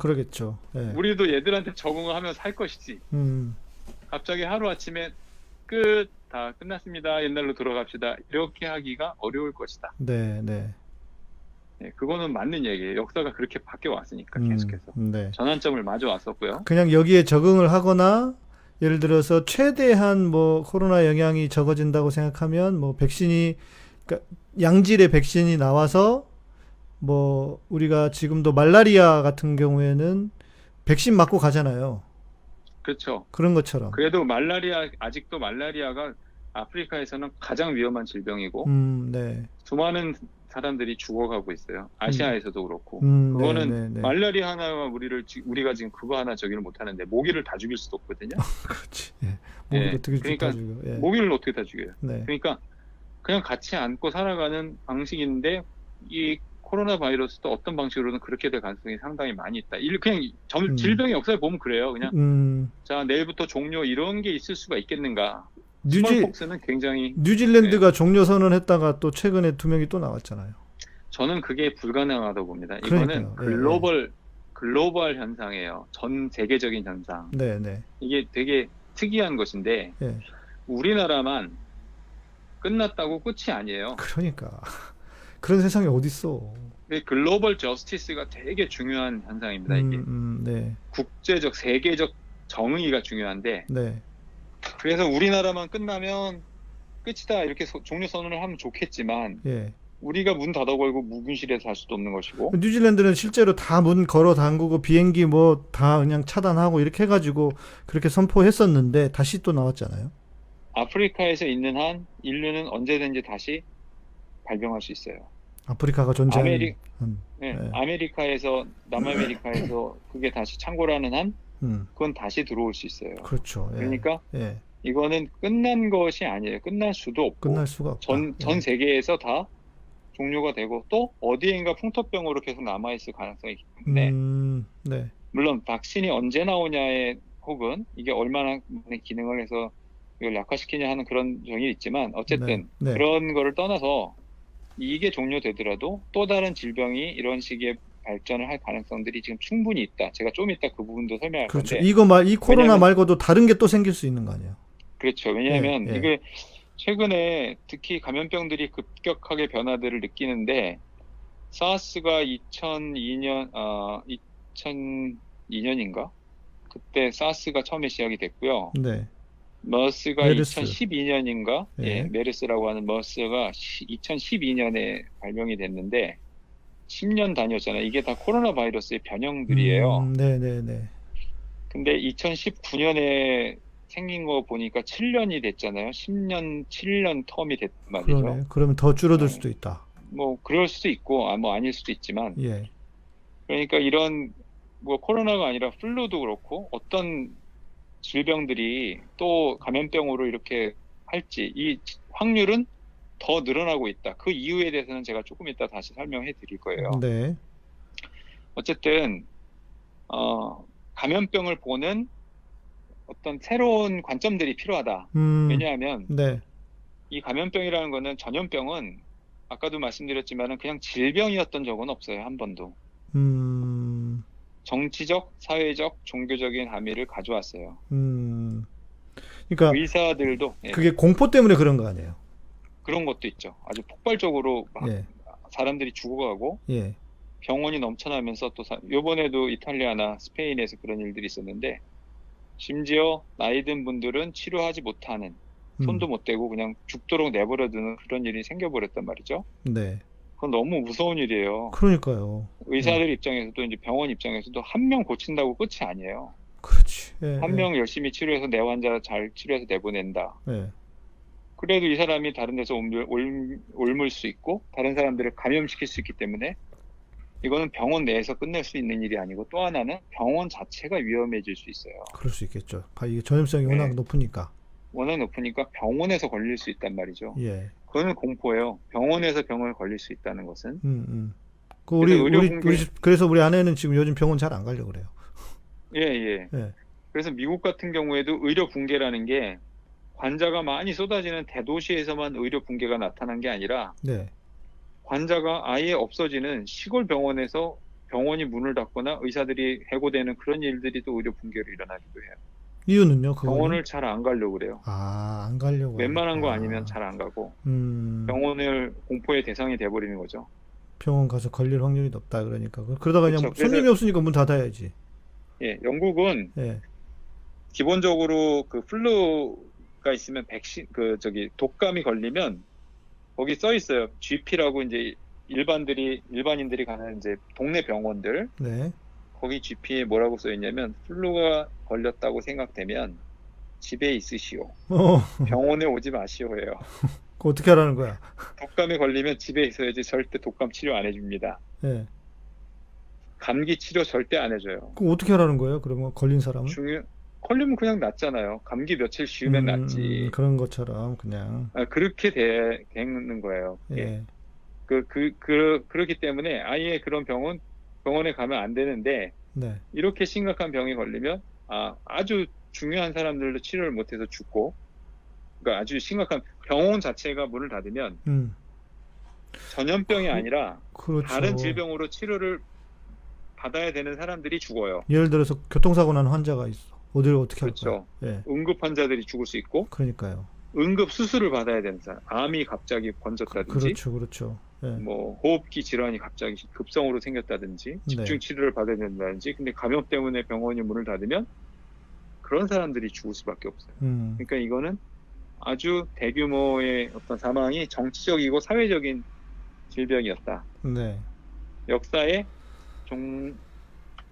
그러겠죠. 예. 우리도 얘들한테 적응을 하면서 살 것이지. 음. 갑자기 하루아침에 다 끝났습니다. 옛날로 돌아갑시다. 이렇게 하기가 어려울 것이다. 네, 네. 네, 그거는 맞는 얘기예요. 역사가 그렇게 바뀌어 왔으니까 음, 계속해서. 네. 전환점을 마주 왔었고요. 그냥 여기에 적응을 하거나 예를 들어서 최대한 뭐 코로나 영향이 적어진다고 생각하면 뭐 백신이 그러니까 양질의 백신이 나와서 뭐 우리가 지금도 말라리아 같은 경우에는 백신 맞고 가잖아요. 그렇죠. 그런 것처럼. 그래도 아직도 말라리아가 아프리카에서는 가장 위험한 질병이고 네. 수많은 사람들이 죽어가고 있어요. 아시아에서도 그렇고. 네, 그거는 네, 네. 말라리아 하나와 우리가 지금 그거 하나 저기를 못하는데 모기를 다 죽일 수도 없거든요. 그렇지. 예. 모기도 예, 어떻게 그러니까 죽여. 예. 모기를 어떻게 다 죽여요? 네. 그러니까 그냥 같이 안고 살아가는 방식인데 이 코로나 바이러스도 어떤 방식으로든 그렇게 될 가능성이 상당히 많이 있다. 그냥 질병의 역사를 보면 그래요. 그냥 자 내일부터 종료 이런 게 있을 수가 있겠는가? 스몰폭스는 굉장히 뉴질랜드가 종료 선언했다가 또 최근에 2명이 또 나왔잖아요. 저는 그게 불가능하다고 봅니다. 그러니까요. 이거는 글로벌 현상이에요. 전 세계적인 현상. 네, 네. 이게 되게 특이한 것인데 예. 우리나라만 끝났다고 끝이 아니에요. 그러니까 그런 세상이 어딨어. 글로벌 저스티스가 되게 중요한 현상입니다. 이게 네. 국제적, 세계적 정의가 중요한데 네. 그래서 우리나라만 끝나면 끝이다 이렇게 종료 선언을 하면 좋겠지만 예. 우리가 문 닫아 걸고 무균실에서 살 수도 없는 것이고 뉴질랜드는 실제로 다 문 걸어 담그고 비행기 뭐 다 그냥 차단하고 이렇게 해가지고 그렇게 선포했었는데 다시 또 나왔잖아요. 아프리카에서 있는 한 인류는 언제든지 다시 발병할 수 있어요. 아프리카가 존재하는 네, 네. 아메리카에서 남아메리카에서 그게 다시 창고라는 한 그건 다시 들어올 수 있어요. 그렇죠. 예. 그러니까 예. 이거는 끝난 것이 아니에요. 끝날 수도 없고 끝날 수가 없다. 전 세계에서 다 종료가 되고 또 어디엔가 풍토병으로 계속 남아있을 가능성이 있기 때문에 네. 물론 백신이 언제 나오냐에 혹은 이게 얼마나 기능을 해서 이걸 약화시키냐 하는 그런 점이 있지만 어쨌든 네. 그런 거를 떠나서 이게 종료되더라도 또 다른 질병이 이런 식의 발전을 할 가능성들이 지금 충분히 있다. 제가 좀 이따 그 부분도 설명할 그렇죠. 건데 이 코로나 말고도 다른 게 또 생길 수 있는 거 아니에요? 그렇죠. 왜냐하면 예. 이게 최근에 특히 감염병들이 급격하게 변화들을 느끼는데 사스가 2002년인가? 그때 사스가 처음에 시작이 됐고요. 네. 머스가 메르스. 2012년인가? 예. 메르스라고 하는 머스가 2012년에 발병이 됐는데 10년 단위였잖아요. 이게 다 코로나 바이러스의 변형들이에요. 네네네. 근데 2019년에 생긴 거 보니까 7년이 됐잖아요. 7년 텀이 됐단 말이죠. 그러네. 그러면 더 줄어들 수도 있다. 뭐 그럴 수도 있고 뭐 아닐 수도 있지만 예. 그러니까 이런 뭐 코로나가 아니라 플루도 그렇고 어떤 질병들이 또 감염병으로 이렇게 할지 이 확률은 더 늘어나고 있다. 그 이유에 대해서는 제가 조금 이따 다시 설명해 드릴 거예요. 네. 어쨌든 감염병을 보는 어떤 새로운 관점들이 필요하다. 왜냐하면 네. 이 감염병이라는 거는 전염병은 아까도 말씀드렸지만은 그냥 질병이었던 적은 없어요. 한 번도. 음, 정치적, 사회적, 종교적인 함의를 가져왔어요. 음. 그러니까 의사들도 그게 공포 때문에 그런 거 아니에요? 그런 것도 있죠. 아주 폭발적으로 막 예, 사람들이 죽어가고 예, 병원이 넘쳐나면서 또 요번에도 이탈리아나 스페인에서 그런 일들이 있었는데 심지어 나이 든 분들은 치료하지 못하는 음, 손도 못 대고 그냥 죽도록 내버려두는 그런 일이 생겨버렸단 말이죠. 네. 그건 너무 무서운 일이에요. 그러니까요. 예, 의사들 입장에서도 이제 병원 입장에서도 한 명 고친다고 끝이 아니에요. 그렇지. 예, 한 예, 명 열심히 치료해서 내 환자 잘 치료해서 내보낸다. 예. 그래도 이 사람이 다른 데서 옮을 수 있고 다른 사람들을 감염시킬 수 있기 때문에 이거는 병원 내에서 끝낼 수 있는 일이 아니고 또 하나는 병원 자체가 위험해질 수 있어요. 그럴 수 있겠죠. 이게 전염성이 워낙 네. 높으니까. 워낙 높으니까 병원에서 걸릴 수 있단 말이죠. 예, 그거는 공포예요. 병원에서 병을 걸릴 수 있다는 것은. 음, 음. 그 그래서 의료 붕괴, 그래서 우리 아내는 지금 요즘 병원 잘 안 가려고 그래요. 예, 예. 예, 그래서 미국 같은 경우에도 의료 붕괴라는 게 환자가 많이 쏟아지는 대도시에서만 의료 붕괴가 나타난 게 아니라 네. 환자가 아예 없어지는 시골 병원에서 병원이 문을 닫거나 의사들이 해고되는 그런 일들이 또 의료 붕괴로 일어나기도 해요. 이유는요, 그거는? 병원을 잘 안 가려고 그래요. 아, 안 가려고 웬만한 거 하니까. 아니면 잘 안 가고 음, 병원을 공포의 대상이 돼버리는 거죠. 병원 가서 걸릴 확률이 높다, 그러니까. 그러다가 그냥 그렇죠. 그래서 손님이 없으니까 문 닫아야지. 예, 영국은 예, 기본적으로 그 플루가 있으면 백신 독감이 걸리면 거기 써 있어요. GP라고 이제 일반인들이 가는 이제 동네 병원들 네. 거기 GP에 뭐라고 써 있냐면 플루가 걸렸다고 생각되면 집에 있으시오. 어, 병원에 오지 마시오예요. 그거 어떻게 하라는 거야? 독감에 걸리면 집에 있어야지 절대 독감 치료 안 해줍니다. 예. 감기 치료 절대 안 해줘요. 그거 어떻게 하라는 거예요? 그러면 걸린 사람은? 걸리면 그냥 낫잖아요. 감기 며칠 쉬우면 낫지. 그런 것처럼 그냥. 그렇게 되는 거예요. 예. 예. 그렇기 때문에 아예 그런 병원에 가면 안 되는데, 네. 이렇게 심각한 병이 걸리면, 아주 중요한 사람들도 치료를 못해서 죽고, 그러니까 아주 심각한 병원 자체가 문을 닫으면 전염병이 아니라 그렇죠. 다른 질병으로 치료를 받아야 되는 사람들이 죽어요. 예를 들어서 교통사고 난 환자가 있어. 어디를 어떻게 그렇죠. 할까요? 예. 응급 환자들이 죽을 수 있고, 그러니까요. 응급 수술을 받아야 되는 사람, 암이 갑자기 번졌다든지, 그렇죠, 그렇죠. 예. 뭐 호흡기 질환이 갑자기 급성으로 생겼다든지, 집중 네. 치료를 받아야 된다든지, 근데 감염 때문에 병원이 문을 닫으면 그런 사람들이 죽을 수밖에 없어요. 그러니까 이거는 아주 대규모의 어떤 사망이 정치적이고 사회적인 질병이었다. 네. 역사에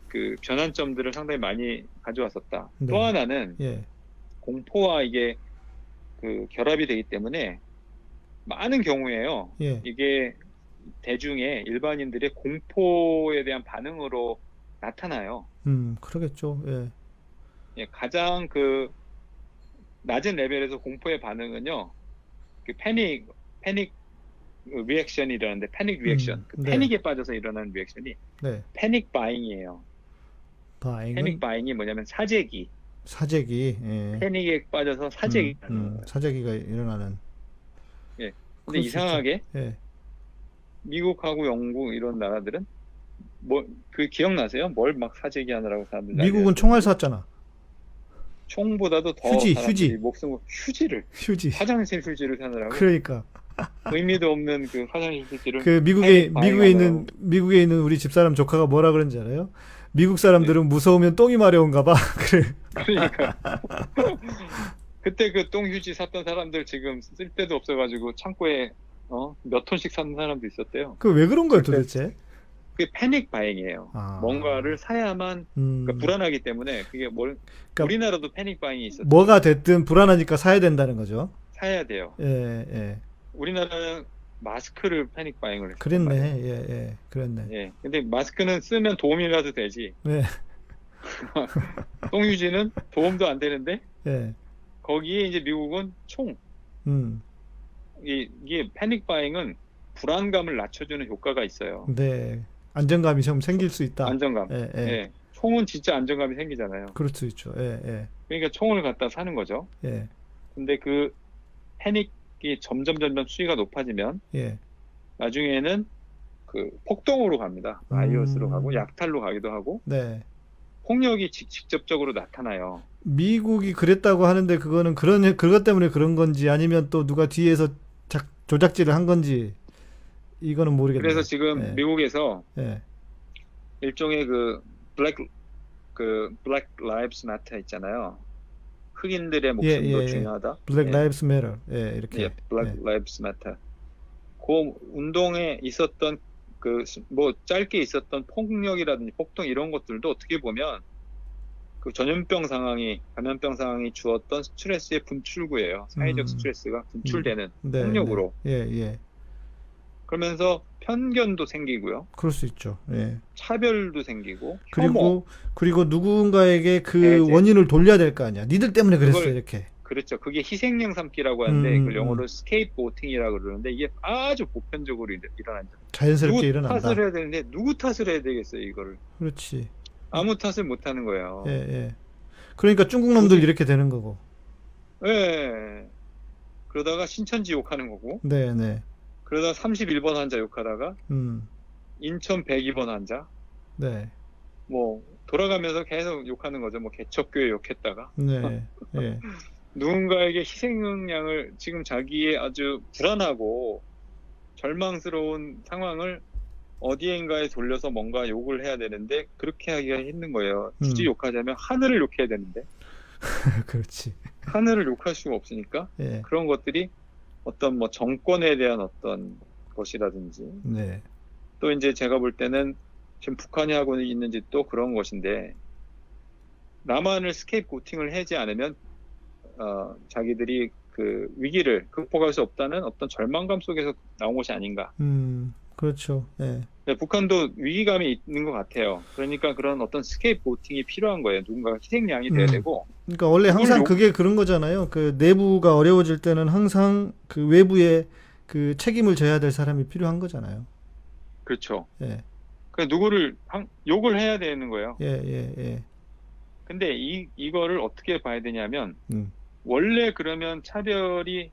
그 변환점들을 상당히 많이 가져왔었다. 네. 또 하나는 예. 공포와 이게 그 결합이 되기 때문에 많은 경우에요. 예. 이게 대중의 일반인들의 공포에 대한 반응으로 나타나요. 그러겠죠. 예. 예, 가장 그 낮은 레벨에서 공포의 반응은요. 그 패닉 리액션이라는데 패닉 리액션. 그 네. 패닉에 빠져서 일어나는 리액션이 네. 패닉 바잉이에요. 바잉은 패닉 바잉이 뭐냐면 사재기. 사재기. 예. 패닉에 빠져서 사재기. 사재기가 일어나는. 예. 근데 그럴 수 이상하게 있죠. 예. 미국하고 영국 이런 나라들은 그 기억나세요? 뭘 막 사재기 하느라고 사람들 미국은 총알 쐈잖아. 총보다도 더 휴지, 사람들이 휴지. 목숨을 휴지. 화장실 휴지를 사느라고 그러니까 의미도 없는 그 화장실 휴지를 그 패닉 바잉하느라고. 미국에 있는 우리 집사람 조카가 뭐라 그런지 알아요? 미국 사람들은 무서우면 똥이 마려운가 봐. 그래. 그러니까 그때 그 똥휴지 샀던 사람들 지금 쓸 데도 없어가지고 창고에 몇 톤씩 사는 사람도 있었대요. 그 왜 그런 거예요, 그때 도대체? 그게 패닉 바잉이에요. 뭔가를 사야만 그러니까 불안하기 때문에 그게 그러니까 우리나라도 패닉 바잉이 있었죠. 뭐가 됐든 불안하니까 사야 된다는 거죠. 사야 돼요. 예, 예. 우리나라는 마스크를 패닉 바잉을 했단 그랬네. 말이에요. 예, 예. 그랬네. 예. 근데 마스크는 쓰면 도움이라도 되지. 네. 똥휴지는 도움도 안 되는데 예. 거기에 이제 미국은 총. 이게 패닉 바잉은 불안감을 낮춰주는 효과가 있어요. 네. 안정감이 좀 생길 수 있다. 안정감. 예, 예. 예. 총은 진짜 안정감이 생기잖아요. 그럴 수 있죠. 예, 예, 그러니까 총을 갖다 사는 거죠. 예, 근데 그 패닉이 점점 수위가 높아지면 예. 나중에는 그 폭동으로 갑니다. 라이엇으로 가고 음, 약탈로 가기도 하고 네. 폭력이 직접적으로 나타나요. 미국이 그랬다고 하는데 그거는 그것 때문에 그런 건지 아니면 또 누가 뒤에서 조작질을 한 건지 이거는 모르겠네요. 그래서 지금 예, 미국에서 예, 일종의 블랙 라이브스 마터 있잖아요. 흑인들의 예, 예, 목숨도 예. 중요하다. Black 예, Lives Matter. 예, 예, 이렇게. 블랙 예, 라이브스 마터. 그 운동에 있었던 그 뭐 짧게 있었던 폭력이라든지 폭동 이런 것들도 어떻게 보면 그 감염병 상황이 주었던 스트레스의 분출구예요. 사회적 음, 스트레스가 음, 분출되는 네, 네. 폭력으로. 예, 예. 그러면서 편견도 생기고요. 그럴 수 있죠. 예. 차별도 생기고 혐오, 그리고 누군가에게 그 배제. 원인을 돌려야 될 거 아니야. 니들 때문에 그랬어, 그걸 이렇게. 그렇죠. 그게 희생양 삼기라고 하는데 그걸 음. 영어로 스케이프고팅이라고 그러는데 이게 아주 보편적으로 일어난다. 자연스럽게 누구 일어난다. 탓을 해야 되는데 누구 탓을 해야 되겠어요, 이거를. 그렇지. 아무 탓을 못 하는 거예요. 예, 예. 그러니까 중국 놈들 이렇게 되는 거고. 예. 그러다가 신천지 욕하는 거고, 네, 네. 그러다가 31번 환자 욕하다가 음. 인천 102번 환자, 네. 뭐 돌아가면서 계속 욕하는 거죠. 뭐 개척교회 욕했다가 네. 예. 누군가에게 희생양을 지금 자기의 아주 불안하고 절망스러운 상황을 어디엔가에 돌려서 뭔가 욕을 해야 되는데 그렇게 하기가 힘든 거예요. 굳이 욕하자면 하늘을 욕해야 되는데 그렇지. 하늘을 욕할 수가 없으니까 예. 그런 것들이 어떤 뭐 정권에 대한 어떤 것이라든지 네. 또 이제 제가 볼 때는 지금 북한이 하고 있는 짓도 그런 것인데 남한을 스케이프고팅을 하지 않으면 자기들이 그 위기를 극복할 수 없다는 어떤 절망감 속에서 나온 것이 아닌가. 그렇죠. 예. 네, 북한도 위기감이 있는 것 같아요. 그러니까 그런 어떤 스케이프고팅이 필요한 거예요. 누군가가 희생양이 돼야 되고. 그러니까 원래 항상 그게 그런 거잖아요. 그 내부가 어려워질 때는 항상 그 외부에 그 책임을 져야 될 사람이 필요한 거잖아요. 그렇죠. 예. 그 누구를 욕을 해야 되는 거예요. 예, 예, 예. 근데 이거를 어떻게 봐야 되냐면 음. 원래 그러면 차별이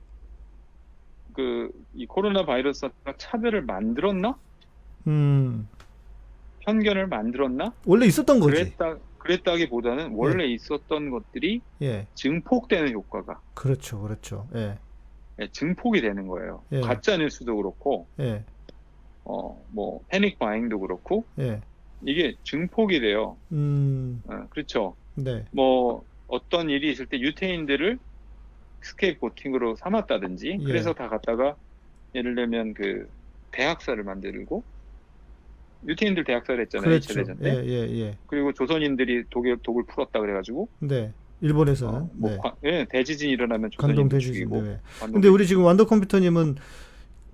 이 코로나 바이러스가 차별을 만들었나? 편견을 만들었나? 원래 있었던 거지. 그랬다기보다는 원래 있었던 것들이 예. 증폭되는 효과가. 그렇죠, 그렇죠. 예. 예, 증폭이 되는 거예요. 예. 가짜 뉴스도 그렇고, 예. 뭐 패닉 바잉도 그렇고, 예. 이게 증폭이 돼요. 그렇죠. 네. 뭐 어떤 일이 있을 때 유태인들을 스케이프고팅으로 삼았다든지, 예. 그래서 다 갖다가 예를 들면 그 대학살을 만들고, 유태인들 대학살 했잖아요. 그렇죠. 2차 대전 때. 예, 예, 예. 그리고 조선인들이 독을 풀었다 그래가지고, 네. 일본에서는. 뭐 네. 대지진이 일어나면 관동 조선인들 대지진. 죽이고. 네. 근데 우리 지금 완더 컴퓨터님은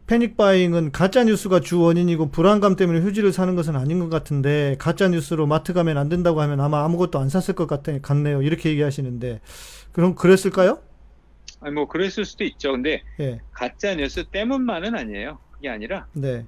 패닉 바잉은 가짜 뉴스가 주 원인이고 불안감 때문에 휴지를 사는 것은 아닌 것 같은데 가짜 뉴스로 마트 가면 안 된다고 하면 아마 아무것도 안 샀을 것 같네요. 이렇게 얘기하시는데 그럼 그랬을까요? 아니 뭐 그랬을 수도 있죠. 근데 예. 가짜 뉴스 때문만은 아니에요. 그게 아니라 네.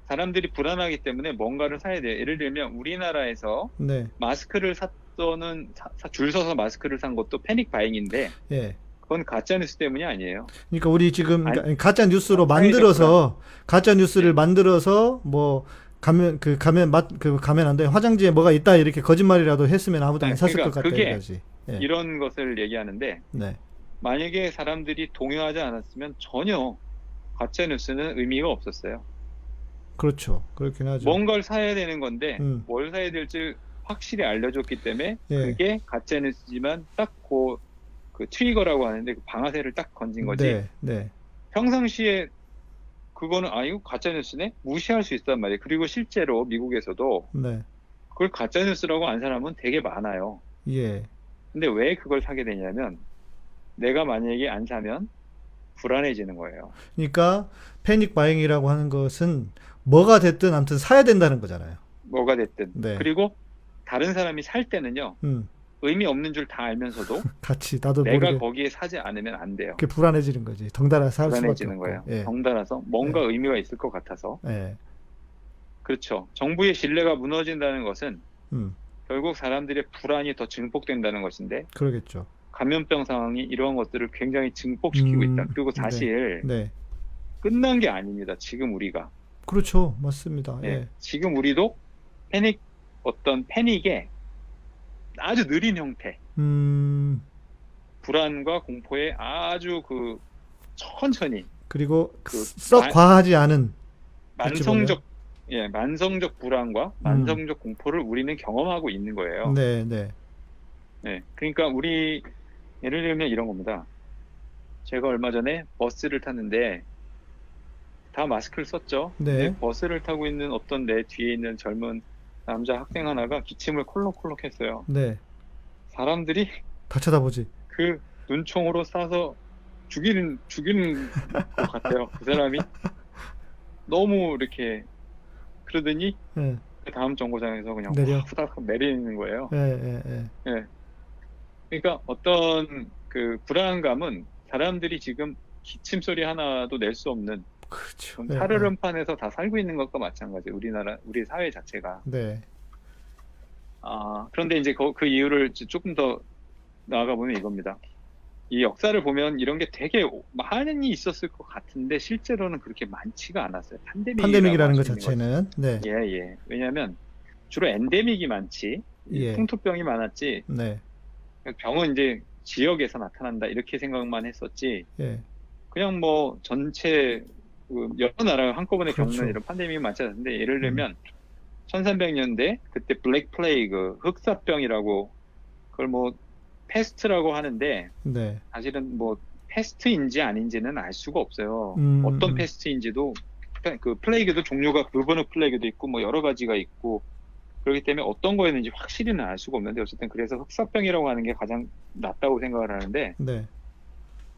사람들이 불안하기 때문에 뭔가를 사야 돼요. 예를 들면 우리나라에서 네. 마스크를 샀더는 줄 서서 마스크를 산 것도 패닉 바잉인데 예. 그건 가짜 뉴스 때문이 아니에요. 그러니까 우리 지금 아니, 가짜 뉴스로 사회적 가짜 뉴스를 네. 만들어서 뭐 가면 안 돼. 화장지에 뭐가 있다 이렇게 거짓말이라도 했으면 아무도 안 네, 샀을 그러니까 것 같다 그게 이거지. 예. 이런 것을 얘기하는데 네. 만약에 사람들이 동요하지 않았으면 전혀 가짜 뉴스는 의미가 없었어요. 그렇죠. 그렇긴 하죠. 뭔가를 사야 되는 건데 음. 뭘 사야 될지 확실히 알려줬기 때문에 예. 그게 가짜 뉴스지만 딱 그 트리거라고 하는데 그 방아쇠를 딱 건진 거지. 네. 네. 평상시에 그거는 이거 가짜 뉴스네 무시할 수 있단 말이에요. 그리고 실제로 미국에서도 네. 그걸 가짜 뉴스라고 안 사람은 되게 많아요. 예. 근데 왜 그걸 사게 되냐면 내가 만약에 안 사면 불안해지는 거예요. 그러니까 패닉 바잉이라고 하는 것은 뭐가 됐든 아무튼 사야 된다는 거잖아요. 뭐가 됐든. 네. 그리고 다른 사람이 살 때는요. 의미 없는 줄 다 알면서도 같이 나도 내가 모르게 거기에 사지 않으면 안 돼요. 그게 불안해지는 거지. 덩달아 살 수밖에 불안해지는 없고. 거예요. 예. 덩달아서 뭔가 의미가 있을 것 같아서. 예. 그렇죠. 정부의 신뢰가 무너진다는 것은 음, 결국 사람들의 불안이 더 증폭된다는 것인데 그러겠죠. 감염병 상황이 이러한 것들을 굉장히 증폭시키고 있다. 그리고 네, 사실 네. 끝난 게 아닙니다. 지금 우리가. 그렇죠. 맞습니다. 예, 예. 지금 우리도 어떤 패닉의 아주 느린 형태, 음, 불안과 공포에 아주 천천히 그리고 그 썩 과하지 않은, 어찌 보면. 만성적, 만성적 불안과 음, 만성적 공포를 우리는 경험하고 있는 거예요. 네, 네, 그러니까 예를 들면 이런 겁니다. 제가 얼마 전에 버스를 탔는데 다 마스크를 썼죠. 근데 네, 버스를 타고 있는 어떤 내 뒤에 있는 젊은 남자 학생 하나가 기침을 콜록콜록 했어요. 네. 사람들이 다 쳐다보지. 그 눈총으로 쏴서 죽이는 것 같아요. 그 사람이 너무 이렇게 그러더니 예, 그 다음 정거장에서 그냥 내려. 후다닥 내리는 거예요. 예, 예, 예. 예. 그러니까 어떤 그 불안감은 사람들이 지금 기침 소리 하나도 낼 수 없는 그렇죠. 좀 예, 예. 살얼음판에서 다 살고 있는 것과 마찬가지. 우리 사회 자체가. 네, 그런데 이제 그 이유를 조금 더 나아가 보면 이겁니다. 이 역사를 보면 이런 게 되게 많이 있었을 것 같은데 실제로는 그렇게 많지가 않았어요. 팬데믹이라고 팬데믹이라는 할 것 수 있는 거죠. 자체는, 네, 예. 왜냐하면 주로 엔데믹이 많지, 이 예, 풍토병이 많았지, 네, 병은 이제 지역에서 나타난다 이렇게 생각만 했었지, 예, 그냥 뭐 전체 여러 나라가 한꺼번에 그렇죠. 겪는 이런 팬데믹이 많지 않은데 예를 음, 들면 1300년대 그때 블랙 플레이그 흑사병이라고 그걸 뭐 패스트라고 하는데 네, 사실은 뭐 패스트인지 아닌지는 알 수가 없어요. 음, 어떤 패스트인지도 그 플레이그도 종류가 부분의 플레이그도 있고 뭐 여러 가지가 있고 그렇기 때문에 어떤 거였는지 확실히는 알 수가 없는데 어쨌든 그래서 흑사병이라고 하는 게 가장 낫다고 생각을 하는데 네,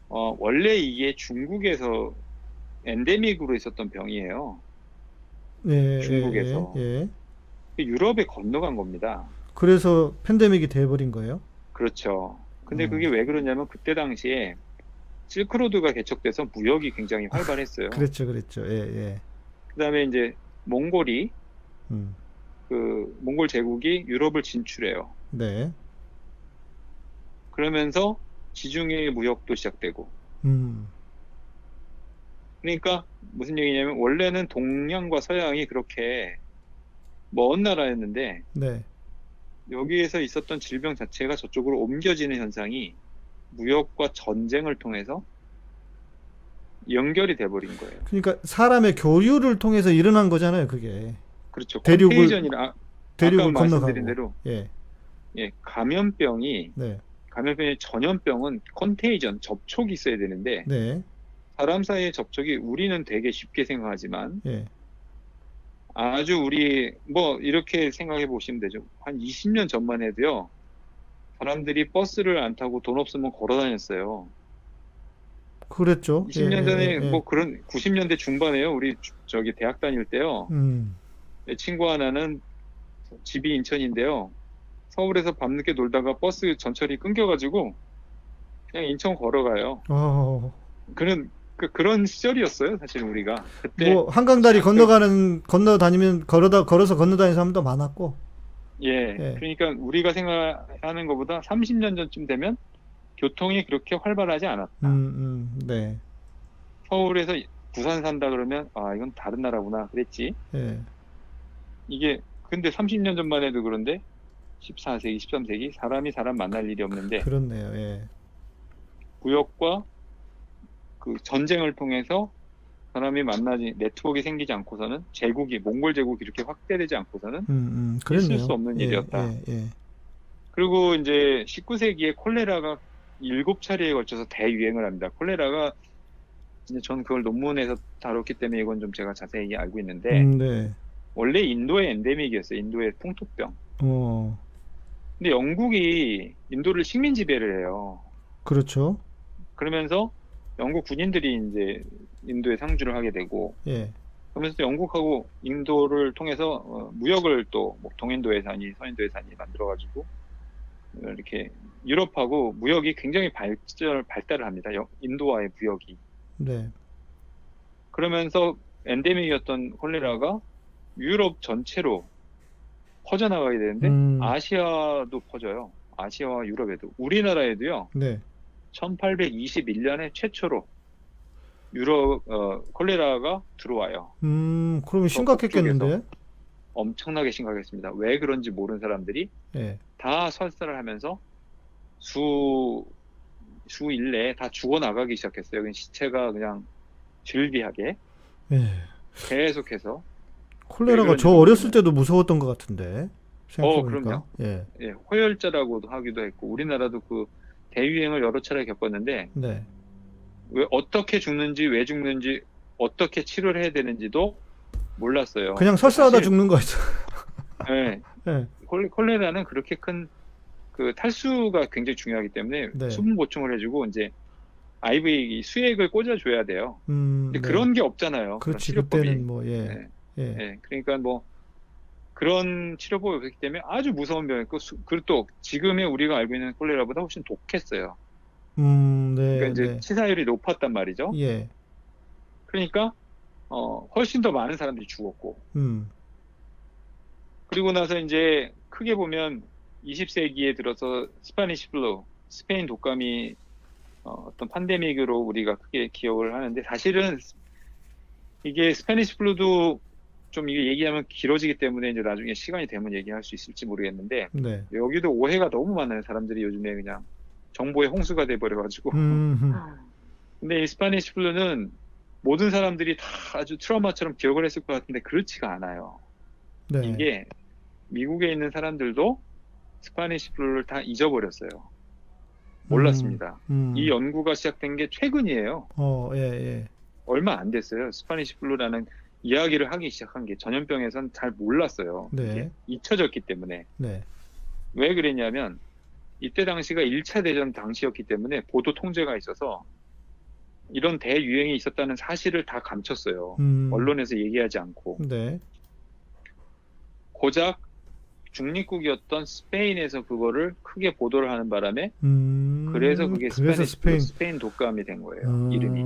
원래 이게 중국에서 엔데믹으로 있었던 병이에요. 예, 예, 중국에서 예. 유럽에 건너간 겁니다. 그래서 팬데믹이 돼버린 거예요? 그렇죠. 근데 음, 그게 왜 그러냐면 그때 당시에 실크로드가 개척돼서 무역이 굉장히 활발했어요. 그랬죠. 예, 예. 그다음에 이제 몽골이 음, 몽골 제국이 유럽을 진출해요. 네, 그러면서 지중해 무역도 시작되고. 음, 그러니까 무슨 얘기냐면 원래는 동양과 서양이 그렇게 먼 나라였는데 네. 여기에서 있었던 질병 자체가 저쪽으로 옮겨지는 현상이 무역과 전쟁을 통해서 연결이 돼버린 거예요. 그러니까 사람의 교류를 통해서 일어난 거잖아요, 그게. 그렇죠. 대륙을, 컨테이전이라 아까 대륙을 말씀드린 건너가고. 대로 예, 감염병이 네, 전염병은 컨테이전 접촉이 있어야 되는데 네, 사람 사이의 접촉이 우리는 되게 쉽게 생각하지만 예. 아주 뭐 이렇게 생각해 보시면 되죠. 한 20년 전만 해도요. 사람들이 버스를 안 타고 돈 없으면 걸어 다녔어요. 그랬죠. 예, 20년 전에 예. 뭐 그런 90년대 중반에요. 우리 저기 대학 다닐 때요. 음, 내 친구 하나는 집이 인천인데요. 서울에서 밤늦게 놀다가 버스 전철이 끊겨가지고 그냥 인천 걸어가요. 어, 그런 시절이었어요. 사실 우리가 그때 뭐, 한강다리 건너 다니면, 걸어서 건너 다니는 사람도 많았고, 예, 그러니까 우리가 생각하는 것보다 30년 전쯤 되면 교통이 그렇게 활발하지 않았다. 네, 서울에서 부산 산다 그러면 이건 다른 나라구나 그랬지. 예, 이게 근데 30년 전만 해도 그런데 14세기, 13세기 사람이 사람 만날 일이 없는데 그렇네요, 예. 무역과 그 전쟁을 통해서 사람이 만나지 네트워크가 생기지 않고서는 몽골 제국이 이렇게 확대되지 않고서는 있을 수 그랬네요. 없는 예, 일이었다. 예. 그리고 이제 19세기에 콜레라가 7차례에 걸쳐서 대유행을 합니다. 콜레라가 이제 전 그걸 논문에서 다뤘기 때문에 이건 좀 제가 자세히 알고 있는데 네, 원래 인도의 엔데믹이었어요. 인도의 풍토병. 어, 근데 영국이 인도를 식민 지배를 해요. 그렇죠. 그러면서 영국 군인들이 이제 인도에 상주를 하게 되고 예, 그러면서 또 영국하고 인도를 통해서 무역을 또 뭐 동인도 해상이 서인도 해상이 만들어가지고 이렇게 유럽하고 무역이 굉장히 발달을 합니다. 인도와의 무역이. 네, 그러면서 엔데믹이었던 콜레라가 유럽 전체로 퍼져나가게 되는데 아시아도 퍼져요. 아시아와 유럽에도. 우리나라에도요. 네. 1821년에 최초로 유럽 콜레라가 들어와요. 그러면 심각했겠는데? 엄청나게 심각했습니다. 왜 그런지 모르는 사람들이 예. 다 설사를 하면서 수 일 내에 다 죽어나가기 시작했어요. 그냥 시체가 그냥 질비하게 예. 계속해서. 콜레라가 왜 저 그런지 어렸을 모르겠네요. 때도 무서웠던 것 같은데. 생각해보니까. 그럼요. 예. 예, 호열자라고도 하기도 했고 우리나라도 그 대유행을 여러 차례 겪었는데 네. 왜 어떻게 죽는지 왜 죽는지 어떻게 치료를 해야 되는지도 몰랐어요. 그냥 설사하다 사실, 죽는 거였어. 예, 예. 콜레라는 그렇게 큰 그 탈수가 굉장히 중요하기 때문에 네. 수분 보충을 해주고 이제 IV 수액을 꽂아줘야 돼요. 근데 네. 그런 게 없잖아요. 그런 그렇지. 치료법이. 그때는 뭐, 예. 예, 예. 예. 그러니까 뭐 그런 치료법이 없기 때문에 아주 무서운 병이고 그리고 또 지금의 우리가 알고 있는 콜레라보다 훨씬 독했어요. 네. 그러니까 이제 네. 치사율이 높았단 말이죠. 예. 그러니까 훨씬 더 많은 사람들이 죽었고 그리고 나서 이제 크게 보면 20세기에 들어서 스파니시 플루, 스페인 독감이 어떤 팬데믹으로 우리가 크게 기억을 하는데 사실은 이게 스페니시 플루도 좀 이게 얘기하면 길어지기 때문에 이제 나중에 시간이 되면 얘기할 수 있을지 모르겠는데 네. 여기도 오해가 너무 많아요. 사람들이 요즘에 그냥 정보의 홍수가 돼버려가지고. 근데 이 스파니시 플루는 모든 사람들이 다 아주 트라우마처럼 기억을 했을 것 같은데 그렇지가 않아요. 네. 이게 미국에 있는 사람들도 스파니시 플루를 다 잊어버렸어요. 몰랐습니다. 이 연구가 시작된 게 최근이에요. 예, 예. 얼마 안 됐어요. 스파니시 플루라는 이야기를 하기 시작한 게 전염병에선 잘 몰랐어요. 네. 이게 잊혀졌기 때문에. 네. 왜 그랬냐면 이때 당시가 1차 대전 당시였기 때문에 보도 통제가 있어서 이런 대유행이 있었다는 사실을 다 감췄어요. 언론에서 얘기하지 않고. 네. 고작 중립국이었던 스페인에서 그거를 크게 보도를 하는 바람에 그래서 그게 스페인 독감이 된 거예요. 이름이.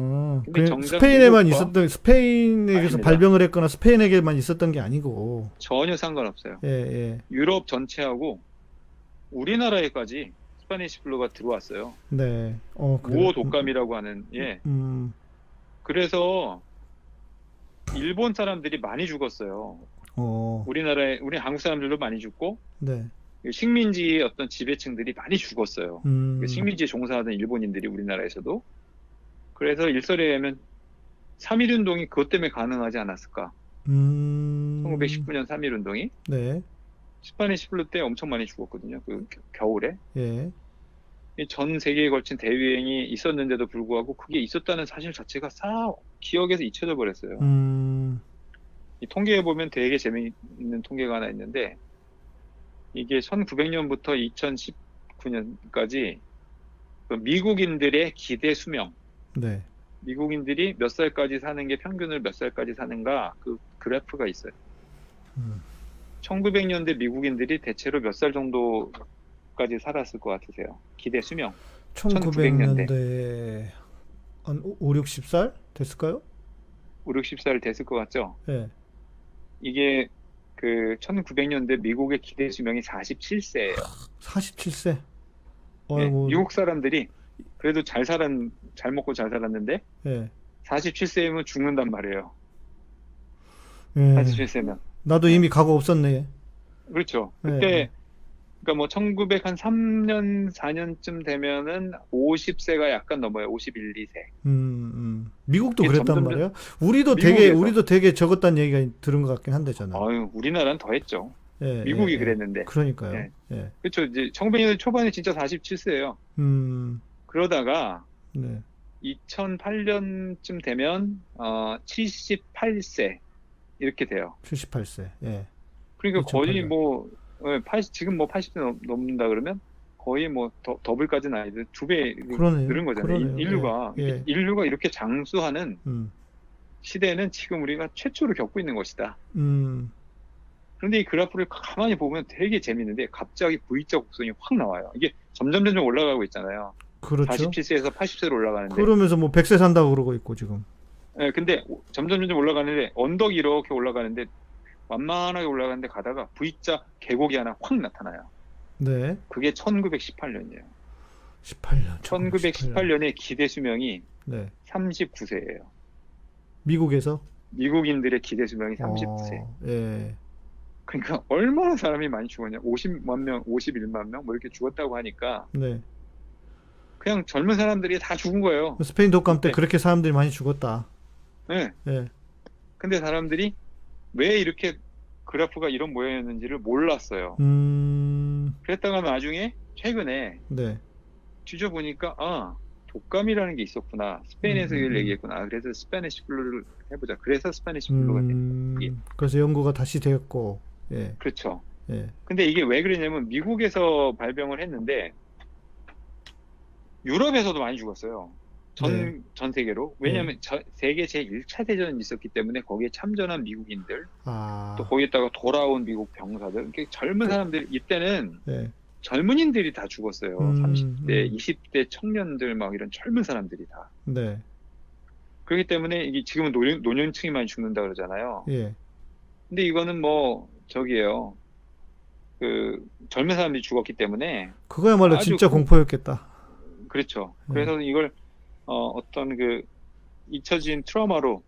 근데 정작 스페인에만 미국과 있었던 스페인에게서 아닙니다. 발병을 했거나 스페인에게만 있었던 게 아니고. 전혀 상관없어요. 예, 예. 유럽 전체하고 우리나라에까지 스파니시 플루가 들어왔어요. 네. 무호 독감이라고 하는. 예. 그래서 일본 사람들이 많이 죽었어요. 우리 한국 사람들도 많이 죽고, 네. 식민지의 어떤 지배층들이 많이 죽었어요. 식민지에 종사하던 일본인들이 우리나라에서도. 그래서 일설에 의하면 3.1운동이 그것 때문에 가능하지 않았을까. 1919년 3.1운동이. 네. 스파니시 플루 때 엄청 많이 죽었거든요. 그 겨울에. 예. 전 세계에 걸친 대유행이 있었는데도 불구하고 그게 있었다는 사실 자체가 기억에서 잊혀져 버렸어요. 이 통계에 보면 되게 재미있는 통계가 하나 있는데 이게 1900년부터 2019년까지 미국인들의 기대 수명, 네. 미국인들이 몇 살까지 사는 게 평균을 몇 살까지 사는가 그 그래프가 있어요. 1900년대 미국인들이 대체로 몇 살 정도까지 살았을 것 같으세요? 기대 수명. 1900년대 한 5, 60살 됐을까요? 5, 60살 됐을 것 같죠? 네. 이게 그 1900년대 미국의 기대 수명이 47세예요. 47세. 네, 미국 사람들이 그래도 잘 먹고 잘 살았는데 예. 47세면 죽는단 말이에요. 예. 47세면. 나도 이미 각오 없었네. 그렇죠. 그때 그러니까 뭐 1903년 4년쯤 되면은 50세가 약간 넘어요. 51, 2세. 미국도 그랬단 말이에요. 우리도 되게 적었다는 얘기가 들은 것 같긴 한데 저는. 우리나라는 더 했죠. 예, 미국이 예, 그랬는데. 그러니까요. 예. 예. 그렇죠. 이제 1900년 초반에 진짜 47세예요. 그러다가 네. 2008년쯤 되면 78세 이렇게 돼요. 78세. 예. 그러니까 2008년. 거의 뭐 지금 뭐 80세 넘는다 그러면 거의 뭐 더블까지는 아니고 2배 늘은 거잖아요. 그러네요. 인류가 예. 인류가 이렇게 장수하는 시대는 지금 우리가 최초로 겪고 있는 것이다. 그런데 이 그래프를 가만히 보면 되게 재밌는데 갑자기 V자 곡선이 확 나와요. 이게 점점 올라가고 있잖아요. 그렇죠. 47세에서 80세로 올라가는데. 그러면서 뭐 100세 산다고 그러고 있고 지금. 네, 근데 점점 올라가는데 언덕이 이렇게 올라가는데 완만하게 올라가는데 가다가 V자 계곡이 하나 확 나타나요. 네. 그게 1918년이에요. 18년. 1918년에 기대 수명이 네. 39세예요. 미국에서? 미국인들의 기대 수명이 39세. 예. 그러니까 얼마나 사람이 많이 죽었냐. 50만 명, 51만 명 뭐 이렇게 죽었다고 하니까 네. 그냥 젊은 사람들이 다 죽은 거예요. 스페인 독감 때 그때. 그렇게 사람들이 많이 죽었다. 네. 예. 근데 사람들이 왜 이렇게 그래프가 이런 모양이었는지를 몰랐어요. 그랬다가 나중에 최근에 네. 뒤져보니까 독감이라는 게 있었구나. 스페인에서 이걸 얘기했구나. 그래서 스페니시 플루를 해보자. 그래서 스페니시 플루가 된 거예요. 그래서 연구가 다시 되었고, 예. 그렇죠. 예. 근데 이게 왜 그러냐면 미국에서 발병을 했는데 유럽에서도 많이 죽었어요. 전 세계로. 왜냐하면 세계 제1차 대전이 있었기 때문에 거기에 참전한 미국인들, 또 거기에다가 돌아온 미국 병사들, 이렇게 젊은 사람들, 이때는 예. 젊은이들이 다 죽었어요. 30대, 20대 청년들 막 이런 젊은 사람들이 다. 네. 그렇기 때문에 이게 지금은 노년층이 많이 죽는다 그러잖아요. 예. 근데 이거는 뭐 저기예요. 그 젊은 사람들이 죽었기 때문에 그거야말로 아주 진짜 공포였겠다. 그렇죠. 그래서 이걸 어떤 그 잊혀진 트라우마로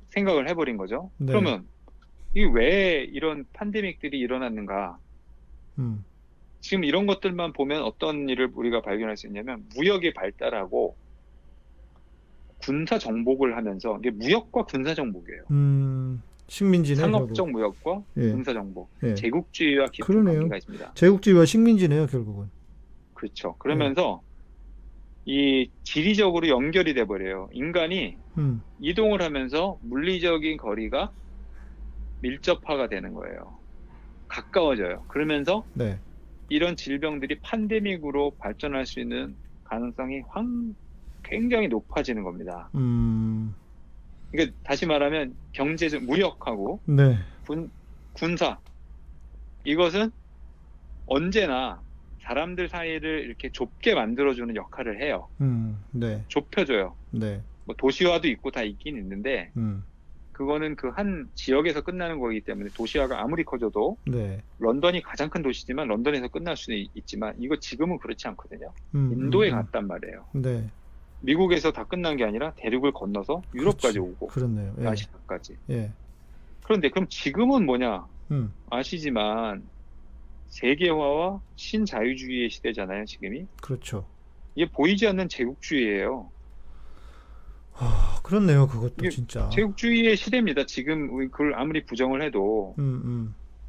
생각을 해버린 거죠. 네. 그러면 이게 왜 이런 팬데믹들이 일어났는가? 지금 이런 것들만 보면 어떤 일을 우리가 발견할 수 있냐면 무역이 발달하고 군사 정복을 하면서 이게 무역과 군사 정복이에요. 식민지네. 상업적 결국. 무역과 예. 군사 정복, 예. 제국주의와 깊은 그러네요. 관계가 있습니다. 제국주의와 식민지네요, 결국은. 그렇죠. 그러면서 이 지리적으로 연결이 돼 버려요. 인간이 이동을 하면서 물리적인 거리가 밀접화가 되는 거예요. 가까워져요. 그러면서 네. 이런 질병들이 팬데믹으로 발전할 수 있는 가능성이 굉장히 높아지는 겁니다. 그러니까 다시 말하면 경제적 무역하고 네. 군사 이것은 언제나 사람들 사이를 이렇게 좁게 만들어주는 역할을 해요. 네. 좁혀줘요. 네. 뭐 도시화도 있고 다 있긴 있는데 그거는 그 한 지역에서 끝나는 거기 때문에 도시화가 아무리 커져도 네. 런던이 가장 큰 도시지만 런던에서 끝날 수는 있지만 이거 지금은 그렇지 않거든요. 인도에 갔단 말이에요. 네. 미국에서 다 끝난 게 아니라 대륙을 건너서 유럽까지 그렇지. 오고 그렇네요. 예. 아시아까지. 예. 그런데 그럼 지금은 뭐냐? 음. 아시지만 세계화와 신자유주의의 시대잖아요, 지금이. 그렇죠. 이게 보이지 않는 제국주의예요. 그렇네요. 그것도 이게 진짜. 제국주의의 시대입니다. 지금 그걸 아무리 부정을 해도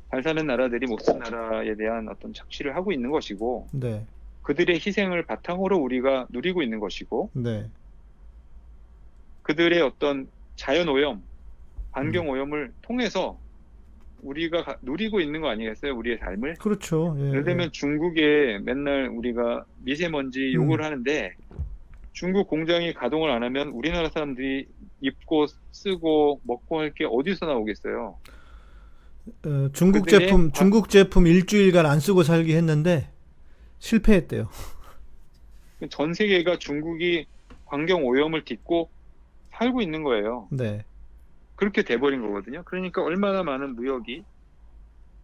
잘 사는 나라들이 못 사는 나라에 대한 어떤 착취를 하고 있는 것이고 네. 그들의 희생을 바탕으로 우리가 누리고 있는 것이고 네. 그들의 어떤 자연오염, 환경오염을 통해서 우리가 누리고 있는 거 아니겠어요? 우리의 삶을? 그렇죠. 예. 예를 들면 중국에 맨날 우리가 미세먼지 욕을 하는데 중국 공장이 가동을 안 하면 우리나라 사람들이 입고 쓰고 먹고 할 게 어디서 나오겠어요? 중국 제품 일주일간 안 쓰고 살기 했는데 실패했대요. 전 세계가 중국이 환경 오염을 딛고 살고 있는 거예요. 네. 그렇게 돼버린 거거든요. 그러니까 얼마나 많은 무역이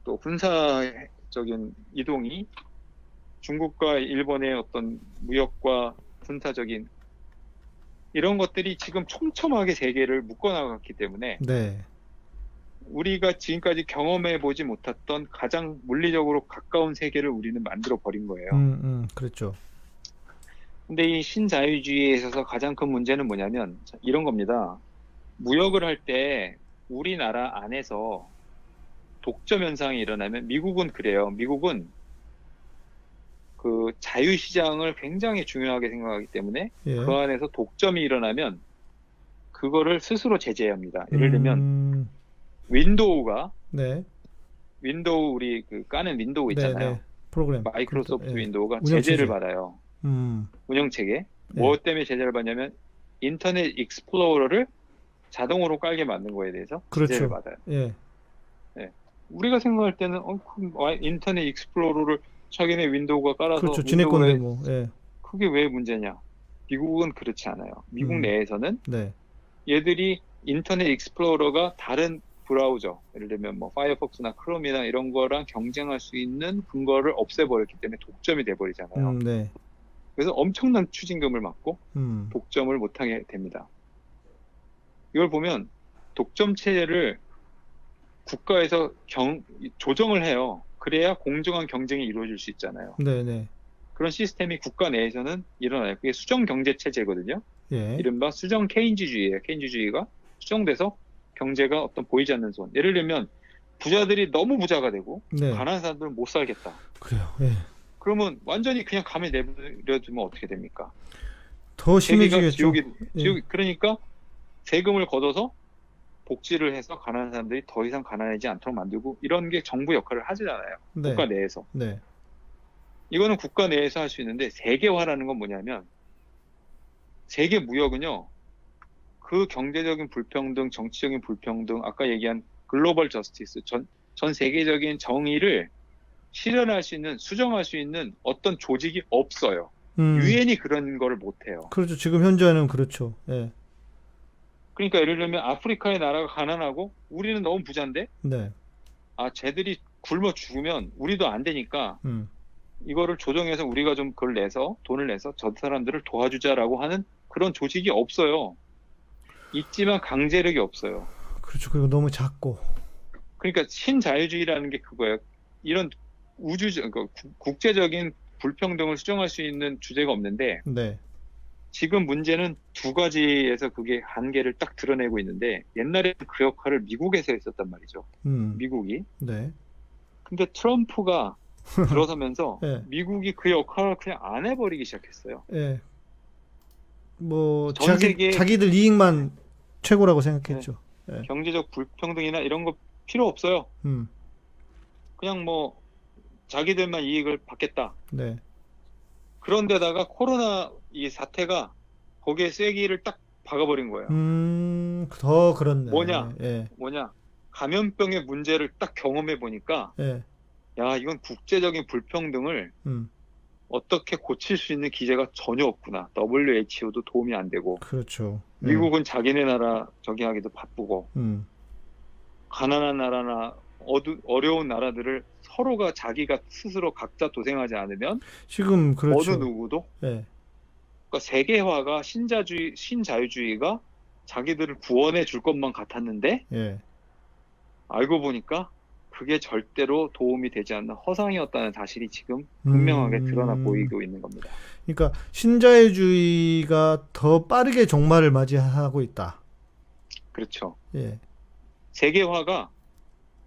또 군사적인 이동이 중국과 일본의 어떤 무역과 군사적인 이런 것들이 지금 촘촘하게 세계를 묶어나갔기 때문에 네. 우리가 지금까지 경험해 보지 못했던 가장 물리적으로 가까운 세계를 우리는 만들어 버린 거예요. 그렇죠. 근데 이 신자유주의에 있어서 가장 큰 문제는 뭐냐면 이런 겁니다. 무역을 할 때 우리나라 안에서 독점 현상이 일어나면 미국은 그래요. 미국은 그 자유시장을 굉장히 중요하게 생각하기 때문에 예. 그 안에서 독점이 일어나면 그거를 스스로 제재합니다. 예를 들면 윈도우가 네. 윈도우 우리 그 까는 윈도우 있잖아요. 네. 프로그램. 마이크로소프트 예. 윈도우가 운영체제. 제재를 받아요. 운영체계. 뭐 때문에 제재를 받냐면 인터넷 익스플로러를 자동으로 깔게 만든 거에 대해서 그렇죠. 제재를 받아요. 예. 네. 우리가 생각할 때는 인터넷 익스플로러를 자기네 윈도우가 깔아서 그렇죠. 지네 건데 뭐. 예. 그게 왜 문제냐? 미국은 그렇지 않아요. 미국 내에서는 네. 얘들이 인터넷 익스플로러가 다른 브라우저, 예를 들면 뭐 파이어폭스나 크롬이나 이런 거랑 경쟁할 수 있는 근거를 없애버렸기 때문에 독점이 돼버리잖아요. 네. 그래서 엄청난 추징금을 맞고 음. 독점을 못하게 됩니다. 이걸 보면 독점 체제를 국가에서 조정을 해요. 그래야 공정한 경쟁이 이루어질 수 있잖아요. 네, 네. 그런 시스템이 국가 내에서는 일어나요. 그게 수정 경제 체제거든요. 예. 이른바 수정 케인즈주의예요. 케인즈주의가 수정돼서 경제가 어떤 보이지 않는 손. 예를 들면 부자들이 너무 부자가 되고 네. 가난한 사람들은 못 살겠다. 그래요. 예. 그러면 완전히 그냥 가만히 내버려두면 어떻게 됩니까? 더 세계가 심해지겠죠. 그러니까 세금을 걷어서 복지를 해서 가난한 사람들이 더 이상 가난하지 않도록 만들고 이런 게 정부 역할을 하잖아요. 네. 국가 내에서. 네. 이거는 국가 내에서 할 수 있는데 세계화라는 건 뭐냐면 세계 무역은요. 그 경제적인 불평등, 정치적인 불평등, 아까 얘기한 글로벌 저스티스, 전 세계적인 정의를 실현할 수 있는, 수정할 수 있는 어떤 조직이 없어요. 유엔이 그런 거를 못해요. 그렇죠. 지금 현재는 그렇죠. 예. 그러니까 예를 들면 아프리카의 나라가 가난하고 우리는 너무 부자인데 네. 쟤들이 굶어 죽으면 우리도 안 되니까 음. 이거를 조정해서 우리가 좀 그걸 내서 돈을 내서 저 사람들을 도와주자라고 하는 그런 조직이 없어요. 있지만 강제력이 없어요. 그렇죠. 그리고 너무 작고. 그러니까 신자유주의라는 게 그거예요. 이런 국제적인 불평등을 수정할 수 있는 주제가 없는데 네. 지금 문제는 두 가지에서 그게 한계를 딱 드러내고 있는데 옛날에는 그 역할을 미국에서 했었단 말이죠. 미국이. 네. 근데 트럼프가 들어서면서 예. 미국이 그 역할을 그냥 안 해버리기 시작했어요. 예. 뭐 전 세계 자기들 이익만 최고라고 생각했죠. 예. 경제적 불평등이나 이런 거 필요 없어요. 그냥 뭐 자기들만 이익을 받겠다. 네. 그런데다가 코로나 이 사태가 거기에 쐐기를 딱 박아버린 거예요. 더 그렇네. 뭐냐? 예. 감염병의 문제를 딱 경험해 보니까 예. 야, 이건 국제적인 불평등을 어떻게 고칠 수 있는 기제가 전혀 없구나. WHO도 도움이 안 되고. 그렇죠. 미국은 자기네 나라 저기 하기도 바쁘고. 가난한 나라나 어려운 나라들을 서로가 자기가 스스로 각자 도생하지 않으면 지금 그렇죠. 어느 누구도 예. 그러니까 세계화가 신자유주의가 자기들을 구원해 줄 것만 같았는데 예. 알고 보니까 그게 절대로 도움이 되지 않는 허상이었다는 사실이 지금 분명하게 드러나 보이고 있는 겁니다. 그러니까 신자유주의가 더 빠르게 종말을 맞이하고 있다. 그렇죠. 예. 세계화가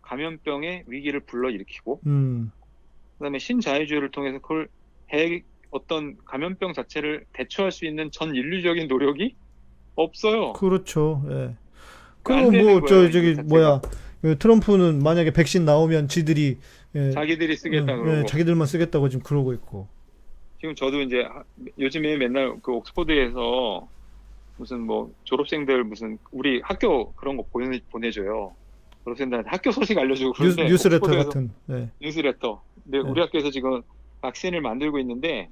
감염병의 위기를 불러일으키고 그다음에 신자유주의를 통해서 그걸 어떤 감염병 자체를 대처할 수 있는 전 인류적인 노력이 없어요. 그렇죠. 예. 안 그리고 되는 뭐 거예요, 저기 이 자체가. 뭐야 트럼프는 만약에 백신 나오면 지들이 자기들이 쓰겠다 그러고 자기들만 쓰겠다고 지금 그러고 있고. 지금 저도 이제 요즘에 맨날 그 옥스퍼드에서 무슨 뭐 졸업생들 무슨 우리 학교 그런 거 보내줘요. 졸업생들한테 학교 소식 알려주고 그런데 뉴스레터 옥스퍼드에서 같은. 네. 뉴스레터. 근데 우리 학교에서 지금 백신을 만들고 있는데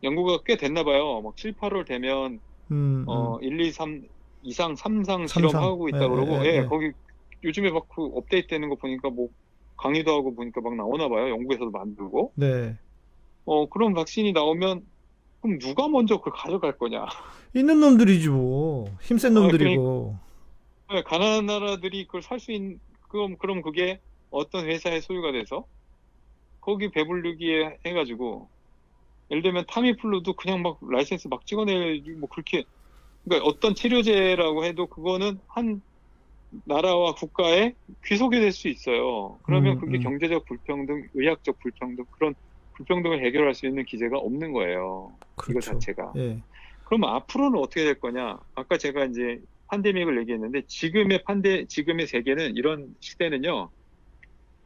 연구가 꽤 됐나 봐요. 막 7, 8월 되면 1, 2, 3 이상 3상 실험하고 있다 그러고 거기 요즘에 막 그 업데이트 되는 거 보니까 뭐 강의도 하고 보니까 막 나오나 봐요. 영국에서도 만들고. 네. 그런 백신이 나오면 그럼 누가 먼저 그걸 가져갈 거냐? 있는 놈들이지 뭐. 힘센 놈들이고. 가난한 나라들이 그걸 살 수 있는 그럼 그게 어떤 회사의 소유가 돼서 거기 배불르기에 해가지고 예를 들면 타미플루도 그냥 막 라이센스 막 찍어내고 뭐 그렇게 그러니까 어떤 치료제라고 해도 그거는 한 나라와 국가에 귀속이 될 수 있어요. 그러면 그게 경제적 불평등, 의학적 불평등 그런 불평등을 해결할 수 있는 기제가 없는 거예요. 그렇죠. 이거 자체가. 예. 그럼 앞으로는 어떻게 될 거냐? 아까 제가 이제 팬데믹을 얘기했는데 지금의 세계는 이런 시대는요.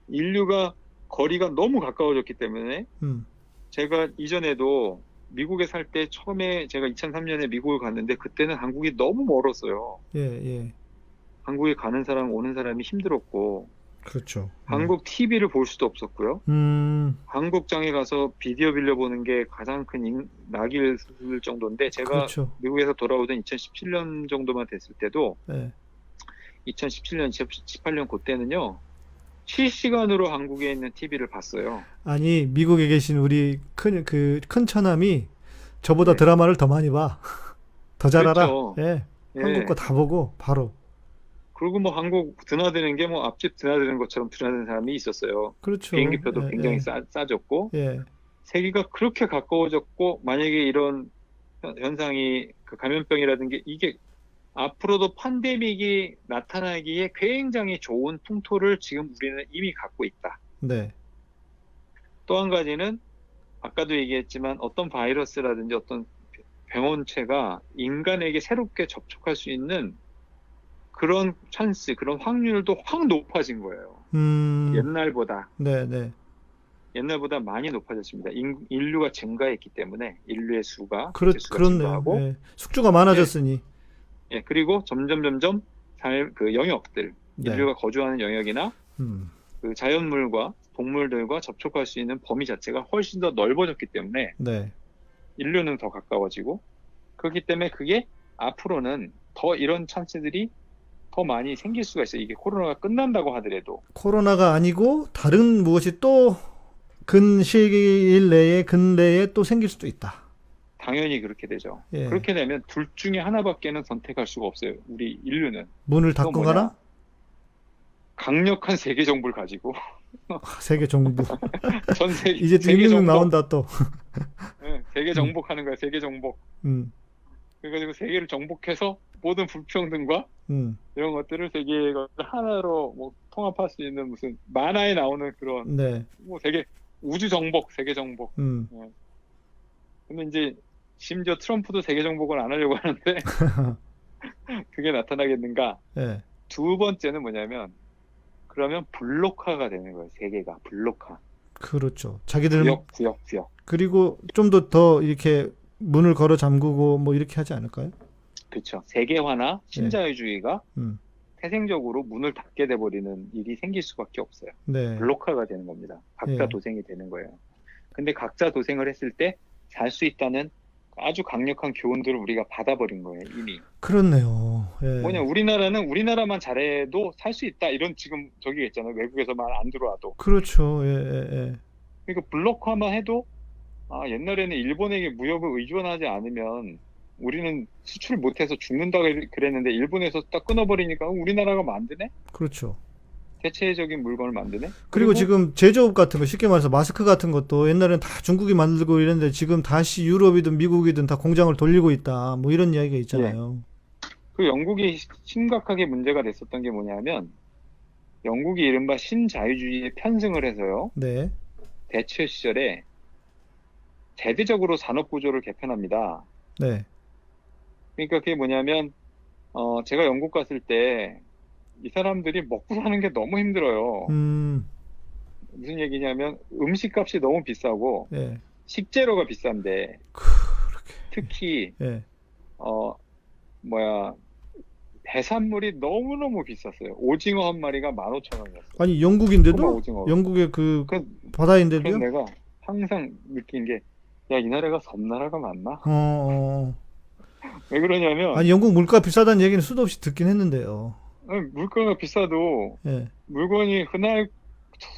인류가 거리가 너무 가까워졌기 때문에 제가 이전에도 미국에 살 때 처음에 제가 2003년에 미국을 갔는데 그때는 한국이 너무 멀었어요. 예. 한국에 가는 사람 오는 사람이 힘들었고 그렇죠. 한국 TV를 볼 수도 없었고요. 한국장에 가서 비디오 빌려보는 게 가장 큰 낙일 쓸 정도인데 제가 그렇죠. 미국에서 돌아오던 2017년 정도만 됐을 때도 2017년, 2018년 그때는요. 실시간으로 한국에 있는 TV를 봤어요. 아니, 미국에 계신 우리 큰 처남이 저보다 네. 드라마를 더 많이 봐. 더 잘 알아. 그렇죠. 예. 한국 거 예. 다 보고, 바로. 그리고 뭐 한국 드나드는 게 뭐 앞집 드나드는 것처럼 드나드는 사람이 있었어요. 그렇죠. 비행기표도 예, 굉장히 예, 싸졌고, 예. 세계가 그렇게 가까워졌고, 만약에 이런 현상이 그 감염병이라든지 이게 앞으로도 팬데믹이 나타나기에 굉장히 좋은 풍토를 지금 우리는 이미 갖고 있다. 네. 또 한 가지는 아까도 얘기했지만 어떤 바이러스라든지 어떤 병원체가 인간에게 새롭게 접촉할 수 있는 그런 찬스, 그런 확률도 확 높아진 거예요. 옛날보다 네, 네. 많이 높아졌습니다. 인류가 증가했기 때문에 인류의 수가, 개체수가 그렇네요. 증가하고, 예. 숙주가 많아졌으니. 예, 그리고 점점 그 영역들, 네. 인류가 거주하는 영역이나 음, 그 자연물과 동물들과 접촉할 수 있는 범위 자체가 훨씬 더 넓어졌기 때문에 네. 인류는 더 가까워지고, 그렇기 때문에 그게 앞으로는 더 이런 찬스들이 더 많이 생길 수가 있어요. 이게 코로나가 끝난다고 하더라도. 코로나가 아니고 다른 무엇이 또 근시일 내에 근래에 또 생길 수도 있다. 당연히 그렇게 되죠. 예. 그렇게 되면 둘 중에 하나밖에는 선택할 수가 없어요. 우리 인류는. 문을 그건 닫고 뭐냐? 가나? 강력한 세계 정부를 가지고 세계 정부. 전 세계 이제 또 세계 임명 정복, 나온다 또. 예, 세계 정복하는 거야. 세계 정복. 음, 그래가지고 세계를 정복해서 모든 불평등과 음. 이런 것들을 세계가 하나로 뭐 통합할 수 있는 무슨 만화에 나오는 그런 네. 뭐 세계 우주 정복, 세계 정복. 음. 근데 이제 심지어 트럼프도 세계 정복을 안 하려고 하는데 그게 나타나겠는가? 예. 두 번째는 뭐냐면 그러면 블록화가 되는 거예요. 세계가 블록화. 그렇죠. 자기들 구역. 그리고 좀 더 이렇게 문을 걸어 잠그고 뭐 이렇게 하지 않을까요? 그렇죠. 세계화나 신자유주의가 음. 태생적으로 문을 닫게 돼버리는 일이 생길 수밖에 없어요. 네. 블록화가 되는 겁니다. 각자 예. 도생이 되는 거예요. 근데 각자 도생을 했을 때 살 수 있다는 아주 강력한 교훈들을 우리가 받아버린 거예요, 이미. 그렇네요. 예. 뭐냐, 우리나라는 우리나라만 잘해도 살 수 있다. 이런 지금 저기가 있잖아요. 외국에서만 안 들어와도. 그렇죠. 예, 예, 그러니까 블록화만 해도 옛날에는 일본에게 무역을 의존하지 않으면 우리는 수출 못해서 죽는다 그랬는데 일본에서 딱 끊어버리니까 우리나라가 만드네? 그렇죠. 대체적인 물건을 만드네? 그리고 지금 제조업 같은 거 쉽게 말해서 마스크 같은 것도 옛날엔 다 중국이 만들고 이랬는데 지금 다시 유럽이든 미국이든 다 공장을 돌리고 있다. 뭐 이런 이야기가 있잖아요. 그 영국이 심각하게 문제가 됐었던 게 뭐냐면 영국이 이른바 신자유주의에 편승을 해서요. 네. 대체 시절에 대대적으로 산업 구조를 개편합니다. 네. 그러니까 그게 뭐냐면 제가 영국 갔을 때 이 사람들이 먹고 사는 게 너무 힘들어요. 무슨 얘기냐면 음식값이 너무 비싸고 예. 식재료가 비싼데 그렇게. 특히 예. 해산물이 너무너무 비쌌어요. 오징어 한 마리가 15,000원이었어요. 아니 영국인데도 꼬마 오징어. 영국의 그 그래서 바다인데도요? 내가 항상 느낀 게 야, 이 나라가 섬나라가 맞나? 왜 그러냐면 아니 영국 물가 비싸다는 얘기는 수도 없이 듣긴 했는데요. 물가가 비싸도 예. 물건이 흔할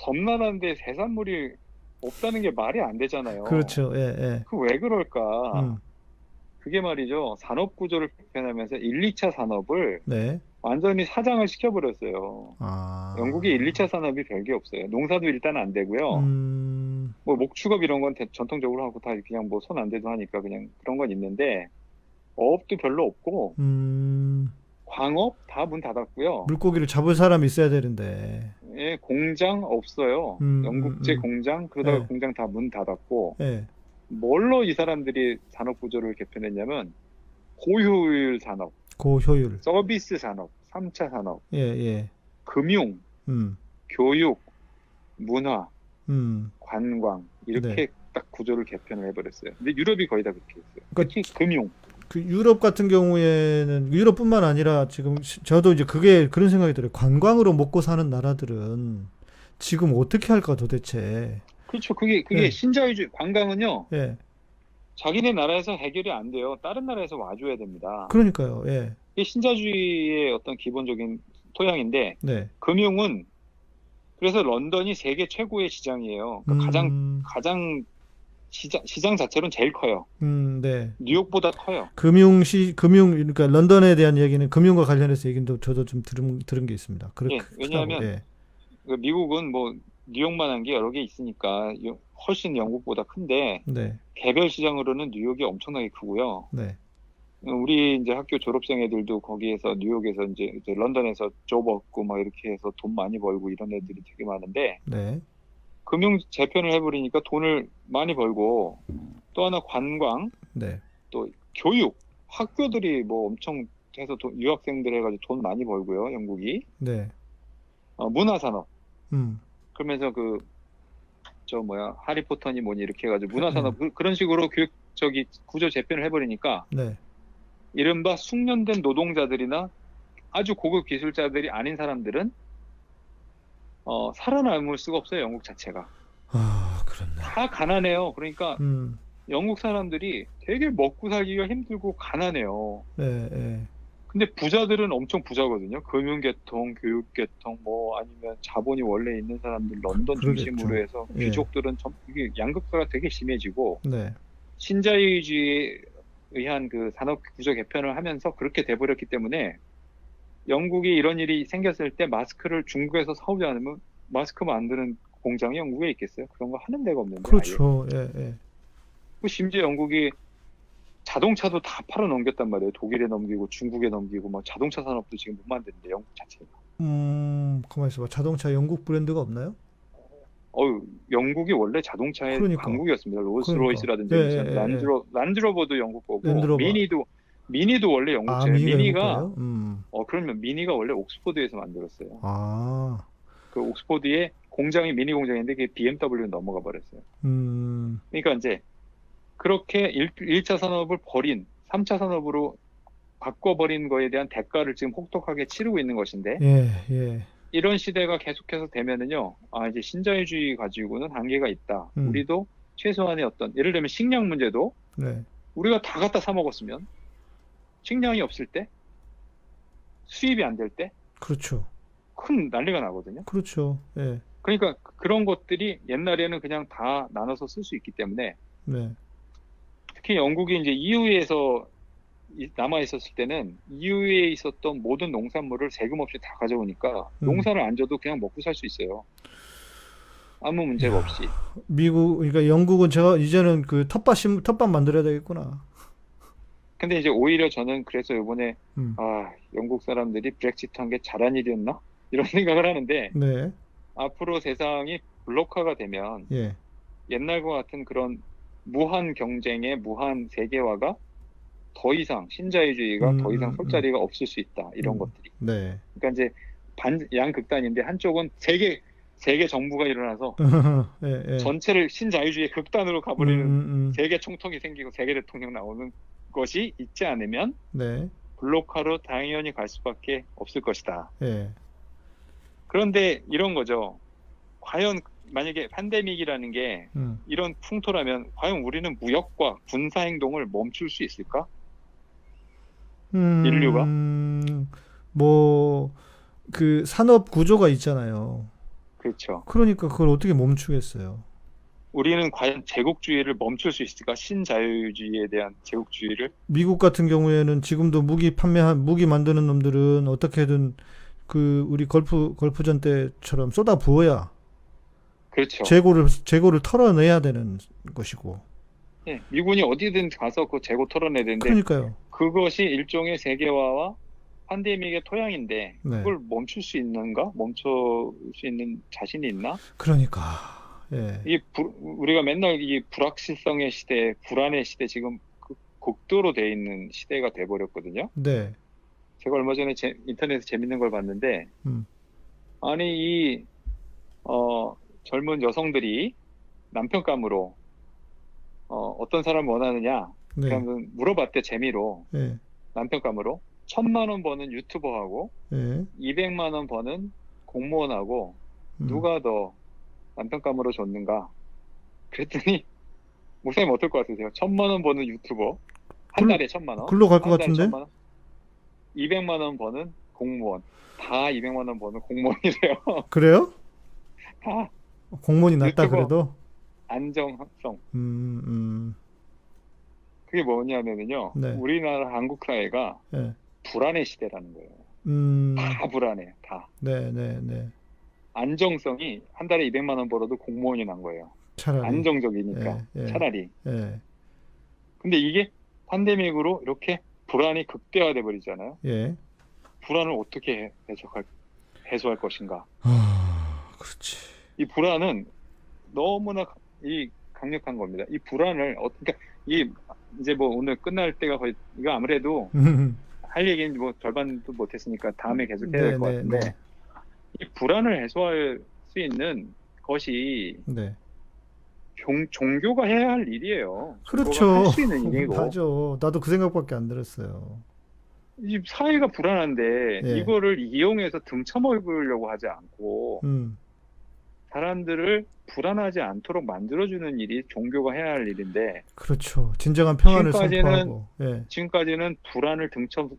섬나라인데 해산물이 없다는 게 말이 안 되잖아요. 그렇죠. 예, 예. 그 왜 그럴까? 음. 그게 말이죠. 산업 구조를 개편하면서 1, 2차 산업을 네. 완전히 사장을 시켜버렸어요. 아. 영국이 1, 2차 산업이 별게 없어요. 농사도 일단 안 되고요. 뭐 목축업 이런 건 전통적으로 하고 다 그냥 뭐 손 안 대도 하니까 그냥 그런 건 있는데 어업도 별로 없고 광업 다 문 닫았고요. 물고기를 잡을 사람이 있어야 되는데. 예, 공장 없어요. 영국제 공장 그러다가 네. 공장 다 문 닫았고 예. 뭘로 이 사람들이 산업 구조를 개편했냐면 고효율 산업, 고효율. 서비스 산업, 3차 산업, 예, 예. 금융, 교육, 문화, 관광 이렇게 네. 딱 구조를 개편을 해버렸어요. 근데 유럽이 거의 다 그렇게 했어요. 그러니까 특히 금융. 그 유럽 같은 경우에는 유럽뿐만 아니라 지금 저도 이제 그런 생각이 들어요. 관광으로 먹고 사는 나라들은 지금 어떻게 할까 도대체. 그렇죠. 그게 네. 신자유주의 관광은요. 예. 자기네 나라에서 해결이 안 돼요. 다른 나라에서 와줘야 됩니다. 그러니까요. 예. 이게 신자주의의 어떤 기본적인 토양인데 네. 금융은 그래서 런던이 세계 최고의 시장이에요. 그러니까 가장 시장 자체로는 제일 커요. 네. 뉴욕보다 커요. 그러니까 런던에 대한 얘기는 금융과 관련해서 얘기도 저도 좀 들은 게 있습니다. 예, 왜냐하면 예. 그 미국은 뭐 뉴욕만한 게 여러 개 있으니까 훨씬 영국보다 큰데 네. 개별 시장으로는 뉴욕이 엄청나게 크고요. 네. 우리 이제 학교 졸업생 애들도 거기에서 뉴욕에서 이제 런던에서 좁 얻고 막 이렇게 해서 돈 많이 벌고 이런 애들이 되게 많은데 네. 금융 재편을 해버리니까 돈을 많이 벌고 또 하나 관광 네. 또 교육 학교들이 뭐 엄청 해서 유학생들 해가지고 돈 많이 벌고요. 영국이 네. 문화산업 음. 그러면서 하리포터니 뭐니 이렇게 해가지고 문화산업 그런 식으로 교육 구조 재편을 해버리니까 네. 이른바 숙련된 노동자들이나 아주 고급 기술자들이 아닌 사람들은 살아남을 수가 없어요. 영국 자체가 아, 그렇네. 다 가난해요. 그러니까 음. 영국 사람들이 되게 먹고 살기가 힘들고 가난해요. 네. 네. 근데 부자들은 엄청 부자거든요. 금융계통, 교육계통, 뭐 아니면 자본이 원래 있는 사람들 런던 그러겠죠. 중심으로 해서 예. 귀족들은 이게 양극화가 되게 심해지고 네. 신자유주의에 의한 그 산업 구조 개편을 하면서 그렇게 돼버렸기 때문에 영국이 이런 일이 생겼을 때 마스크를 중국에서 사오지 않으면 마스크 만드는 공장이 영국에 있겠어요? 그런 거 하는 데가 없는데. 그렇죠. 예, 예. 심지어 영국이 자동차도 다 팔아 넘겼단 말이에요. 독일에 넘기고 중국에 넘기고 막 자동차 산업도 지금 못 만드는데 영국 자체가. 가만 있어봐. 자동차 영국 브랜드가 없나요? 영국이 원래 자동차의 그러니까. 강국이었습니다. 롤스로이스라든지 예, 예, 란드로버도 영국 거고 랜드로버. 미니도 원래 영국 차예요. 미니가 영국 거예요? 그러면 미니가 원래 옥스포드에서 만들었어요. 아. 그 옥스포드의 공장이 미니 공장인데 그게 BMW로 넘어가 버렸어요. 그러니까 이제 그렇게 1차 산업을 버린 3차 산업으로 바꿔버린 거에 대한 대가를 지금 혹독하게 치르고 있는 것인데 예, 예. 이런 시대가 계속해서 되면은요, 이제 신자유주의 가지고는 한계가 있다. 우리도 최소한의 예를 들면 식량 문제도 네. 우리가 다 갖다 사 먹었으면 식량이 없을 때 수입이 안 될 때 그렇죠. 큰 난리가 나거든요. 그렇죠. 예. 그러니까 그런 것들이 옛날에는 그냥 다 나눠서 쓸 수 있기 때문에 네. 특히 영국이 이제 EU에서 남아 있었을 때는 EU에 있었던 모든 농산물을 세금 없이 다 가져오니까 농사를 안 져도 그냥 먹고 살 수 있어요. 아무 문제가 없이. 그러니까 영국은 제가 이제는 그 텃밭 만들어야 되겠구나. 근데 이제 오히려 저는 그래서 이번에 음. 영국 사람들이 브렉시트 한 게 잘한 일이었나? 이런 생각을 하는데 네. 앞으로 세상이 블록화가 되면 예. 옛날과 같은 그런 무한 경쟁의 무한 세계화가 더 이상 신자유주의가 더 이상 설 자리가 없을 수 있다. 이런 것들이. 네. 그러니까 이제 양극단인데 한쪽은 세계 정부가 일어나서 예, 예. 전체를 신자유주의 극단으로 가버리는 세계 총통이 생기고 세계 대통령 나오는 것이 있지 않으면 네. 블록화로 당연히 갈 수밖에 없을 것이다. 예. 그런데 이런 거죠. 과연 만약에 팬데믹이라는 게 이런 풍토라면 과연 우리는 무역과 군사 행동을 멈출 수 있을까? 인류가? 그 산업 구조가 있잖아요. 그렇죠. 그러니까 그걸 어떻게 멈추겠어요? 우리는 과연 제국주의를 멈출 수 있을까? 신자유주의에 대한 제국주의를? 미국 같은 경우에는 지금도 무기 만드는 놈들은 어떻게든 우리 걸프전 때처럼 쏟아 부어야 그렇죠. 재고를 털어내야 되는 것이고. 예, 미군이 어디든 가서 그 재고 털어내야 되는데 그러니까요. 그것이 일종의 세계화와 팬데믹의 토양인데 네. 그걸 멈출 수 있는가? 멈출 수 있는 자신이 있나? 그러니까. 예. 우리가 맨날 이 불확실성의 시대, 불안의 시대 지금 극도로 돼 있는 시대가 돼 버렸거든요. 네. 제가 얼마 전에 인터넷에서 재밌는 걸 봤는데 아니 젊은 여성들이 남편감으로 어떤 사람 원하느냐? 네. 그러면 물어봤대 재미로 예. 남편감으로 1,000만 원 버는 유튜버하고 예. 200만 원 버는 공무원하고 누가 더 남편감으로 줬는가? 그랬더니 목사님 어떨 것 같으세요? 1,000만 원 버는 유튜버 한 달에 1,000만 원 글로 갈 것 같은데? 200만 원 버는 공무원. 다 200만 원 버는 공무원이래요. 그래요? 다 공무원이 낫다 유튜버 그래도? 안정성. 음, 음, 그게 뭐냐면요. 네, 우리나라 한국 사회가 예, 불안의 시대라는 거예요. 음, 다 불안해. 다. 네, 네, 네. 안정성이 한 달에 200만 원 벌어도 공무원이 난 거예요. 차라리, 안정적이니까 예, 예, 차라리. 예, 근데 이게 팬데믹으로 이렇게 불안이 극대화돼 버리잖아요. 예. 불안을 어떻게 해소할 것인가? 그렇지. 이 불안은 너무나 이 강력한 겁니다. 이 불안을 그러니까 이 이제 뭐 오늘 끝날 때가 거의 이거 아무래도 할 얘기는 뭐 절반도 못했으니까 다음에 계속 해야 될 네, 것 네, 네, 같은데 이 불안을 해소할 수 있는 것이 네. 종교가 해야 할 일이에요. 종교가 그렇죠. 할 수 있는 일이고 맞아. 나도 그 생각밖에 안 들었어요. 이 사회가 불안한데 예, 이거를 이용해서 등쳐먹으려고 하지 않고 음, 사람들을 불안하지 않도록 만들어주는 일이 종교가 해야 할 일인데 그렇죠. 진정한 평안을 지금까지는 선포하고, 예, 지금까지는 불안을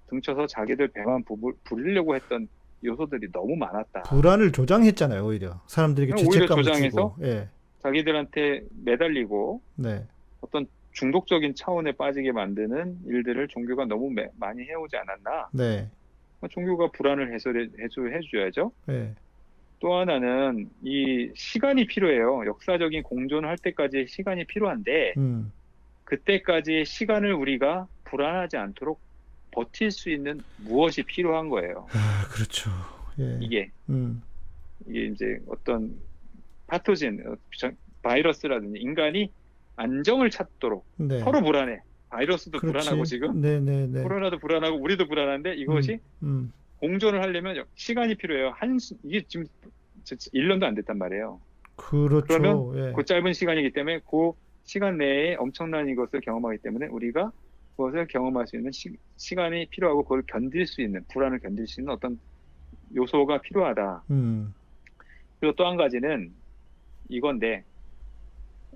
등쳐서 자기들 배만 부리려고 했던 요소들이 너무 많았다. 불안을 조장했잖아요, 오히려. 사람들에게 그냥 오히려 죄책감을 조장해서 주고, 예, 자기들한테 매달리고 네, 어떤 중독적인 차원에 빠지게 만드는 일들을 종교가 너무 많이 해오지 않았나? 네, 종교가 불안을 해소해줘야죠. 예, 또 하나는 이 시간이 필요해요. 역사적인 공존을 할 때까지 시간이 필요한데 음, 그때까지 시간을 우리가 불안하지 않도록 버틸 수 있는 무엇이 필요한 거예요. 그렇죠. 예, 이게 음, 이게 이제 어떤 파토젠, 바이러스라든지 인간이 안정을 찾도록 네, 서로 불안해. 바이러스도 불안하고 그렇지. 지금 네, 네, 네, 코로나도 불안하고 우리도 불안한데 음, 이것이 음, 공존을 하려면 시간이 필요해요. 이게 지금 1년도 안 됐단 말이에요. 그러면 그렇죠. 예, 그 짧은 시간이기 때문에 그 시간 내에 엄청난 이것을 경험하기 때문에 우리가 그것을 경험할 수 있는 시간이 필요하고 그걸 견딜 수 있는 불안을 견딜 수 있는 어떤 요소가 필요하다. 음, 그리고 또 한 가지는 이건데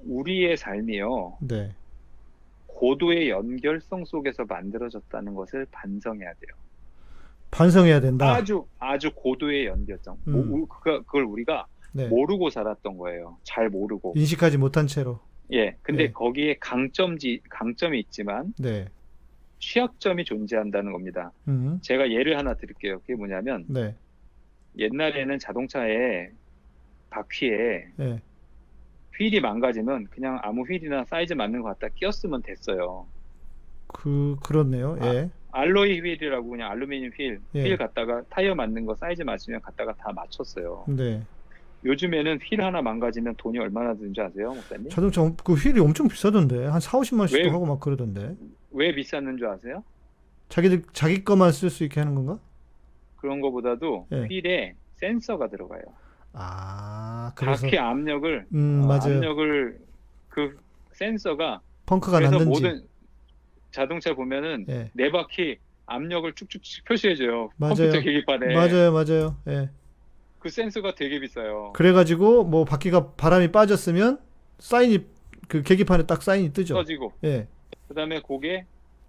우리의 삶이요 네, 고도의 연결성 속에서 만들어졌다는 것을 반성해야 돼요. 반성해야 된다. 아주 고도의 연결성. 음, 그걸 우리가 네, 모르고 살았던 거예요. 잘 모르고. 인식하지 못한 채로, 예. 근데 예, 거기에 강점이 있지만 네, 취약점이 존재한다는 겁니다. 제가 예를 하나 드릴게요. 그게 뭐냐면 네, 옛날에는 자동차에 바퀴에 예, 휠이 망가지면 그냥 아무 휠이나 사이즈 맞는 거 갖다 끼웠으면 됐어요. 그렇네요. 아, 예, 알로이 휠이라고 그냥 알루미늄 휠 예, 갖다가 타이어 맞는 거 사이즈 맞추면 갖다가 다 맞췄어요. 네. 요즘에는 휠 하나 망가지면 돈이 얼마나 드는지 아세요, 목사님? 자동차 그 휠이 엄청 비싸던데. 한 4, 50만 원씩도 왜, 하고 막 그러던데. 왜 비쌌는 줄 아세요? 자기 거만 쓸 수 있게 하는 건가? 그런 거보다도 예. 휠에 센서가 들어가요. 그래서 바퀴 압력을, 맞아요. 그 센서가, 펑크가 그래서 났는지. 모든 자동차 보면은 예. 네 바퀴 압력을 쭉쭉 표시해줘요. 맞아요. 컴퓨터 계기판에. 맞아요. 예. 그 센서가 되게 비싸요. 그래가지고 뭐 바퀴가 바람이 빠졌으면 사인이 그 계기판에 딱 사인이 뜨죠. 써지고. 예. 그 다음에 그게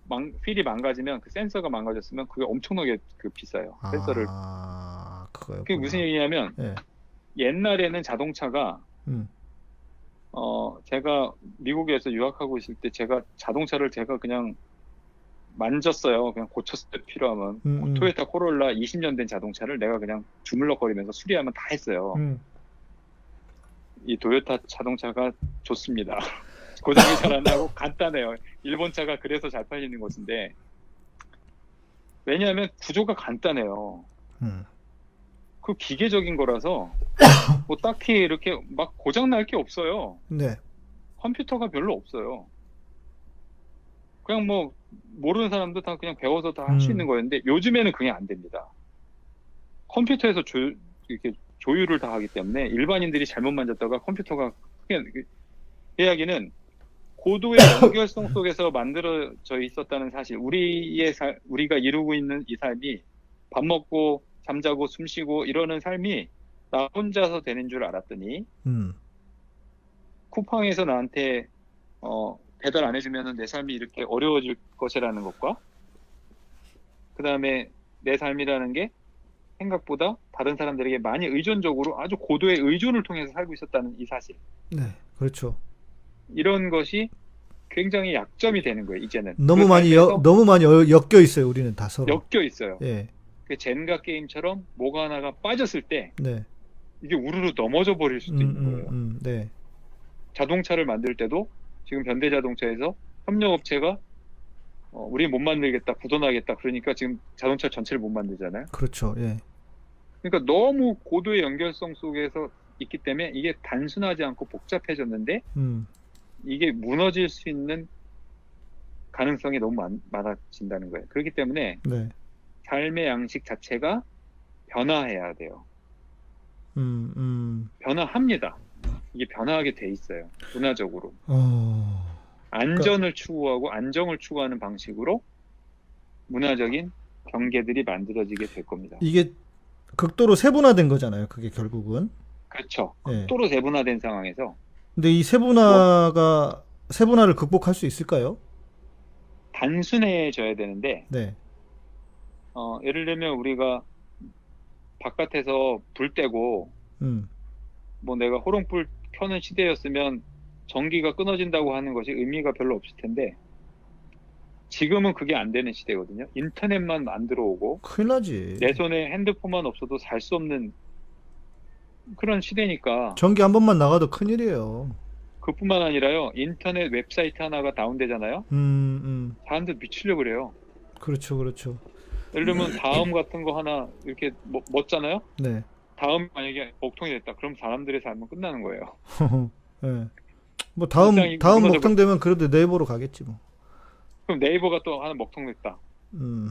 휠이 망가지면 그 센서가 망가졌으면 그게 엄청나게 비싸요. 센서를. 그거요. 그게 무슨 얘기냐면 예. 옛날에는 자동차가 음. 제가 미국에서 유학하고 있을 때 자동차를 제가 그냥 만졌어요. 그냥 고쳤을 때 필요하면. 토요타 코롤라 20년 된 자동차를 내가 그냥 주물럭거리면서 수리하면 다 했어요. 이 도요타 자동차가 좋습니다. 고장이 잘 안 나고 간단해요. 일본 차가 그래서 잘 팔리는 것인데 왜냐하면 구조가 간단해요. 그 기계적인 거라서 뭐 딱히 이렇게 막 고장 날 게 없어요. 네. 컴퓨터가 별로 없어요. 그냥 뭐 모르는 사람도 다 그냥 배워서 다 할 수 있는 거였는데 요즘에는 그게 안 됩니다. 컴퓨터에서 이렇게 조율을 다 하기 때문에 일반인들이 잘못 만졌다가 컴퓨터가 크게 이야기는 고도의 연결성 속에서 만들어져 있었다는 사실. 우리가 이루고 있는 이 삶이 밥 먹고 잠자고 숨 쉬고 이러는 삶이 나 혼자서 되는 줄 알았더니 쿠팡에서 나한테 배달 안 해주면 내 삶이 이렇게 어려워질 것이라는 것과 그 다음에 내 삶이라는 게 생각보다 다른 사람들에게 많이 의존적으로 아주 고도의 의존을 통해서 살고 있었다는 이 사실. 네, 그렇죠. 이런 것이 굉장히 약점이 되는 거예요, 이제는. 너무 그 많이 삶에서 너무 많이 엮여 있어요. 우리는 다 서로. 엮여 있어요. 예, 그 젠가 게임처럼 뭐가 하나가 빠졌을 때 네, 이게 우르르 넘어져 버릴 수도 있는 거예요. 네, 자동차를 만들 때도 지금 현대자동차에서 협력업체가 우리 못 만들겠다, 부도나겠다. 그러니까 지금 자동차 전체를 못 만들잖아요. 그렇죠. 예, 그러니까 너무 고도의 연결성 속에서 있기 때문에 이게 단순하지 않고 복잡해졌는데 이게 무너질 수 있는 가능성이 너무 많아진다는 거예요. 그렇기 때문에 네, 삶의 양식 자체가 변화해야 돼요. 변화합니다. 이게 변화하게 돼 있어요. 문화적으로. 안전을 추구하고 안정을 추구하는 방식으로 문화적인 경계들이 만들어지게 될 겁니다. 이게 극도로 세분화된 거잖아요. 그게 결국은. 그렇죠. 예. 극도로 세분화된 상황에서 근데 이 세분화를 극복할 수 있을까요? 단순해져야 되는데 네, 예를 들면 우리가 바깥에서 불 떼고 뭐 내가 호롱불 켜는 시대였으면 전기가 끊어진다고 하는 것이 의미가 별로 없을 텐데 지금은 그게 안 되는 시대거든요. 인터넷만 안 들어오고 큰일 나지. 내 손에 핸드폰만 없어도 살 수 없는 그런 시대니까 전기 한 번만 나가도 큰일이에요. 그뿐만 아니라요. 인터넷 웹사이트 하나가 다운되잖아요. 사람들 미치려고 그래요. 그렇죠, 그렇죠. 예를 들면 다음 같은 거 하나 이렇게 먹잖아요. 네. 다음 만약에 먹통이 됐다. 그럼 사람들의 삶은 끝나는 거예요. 네. 뭐 다음 일상이 먹통 되면 그래도 네이버로 가겠지 뭐. 그럼 네이버가 또 하나 먹통 됐다.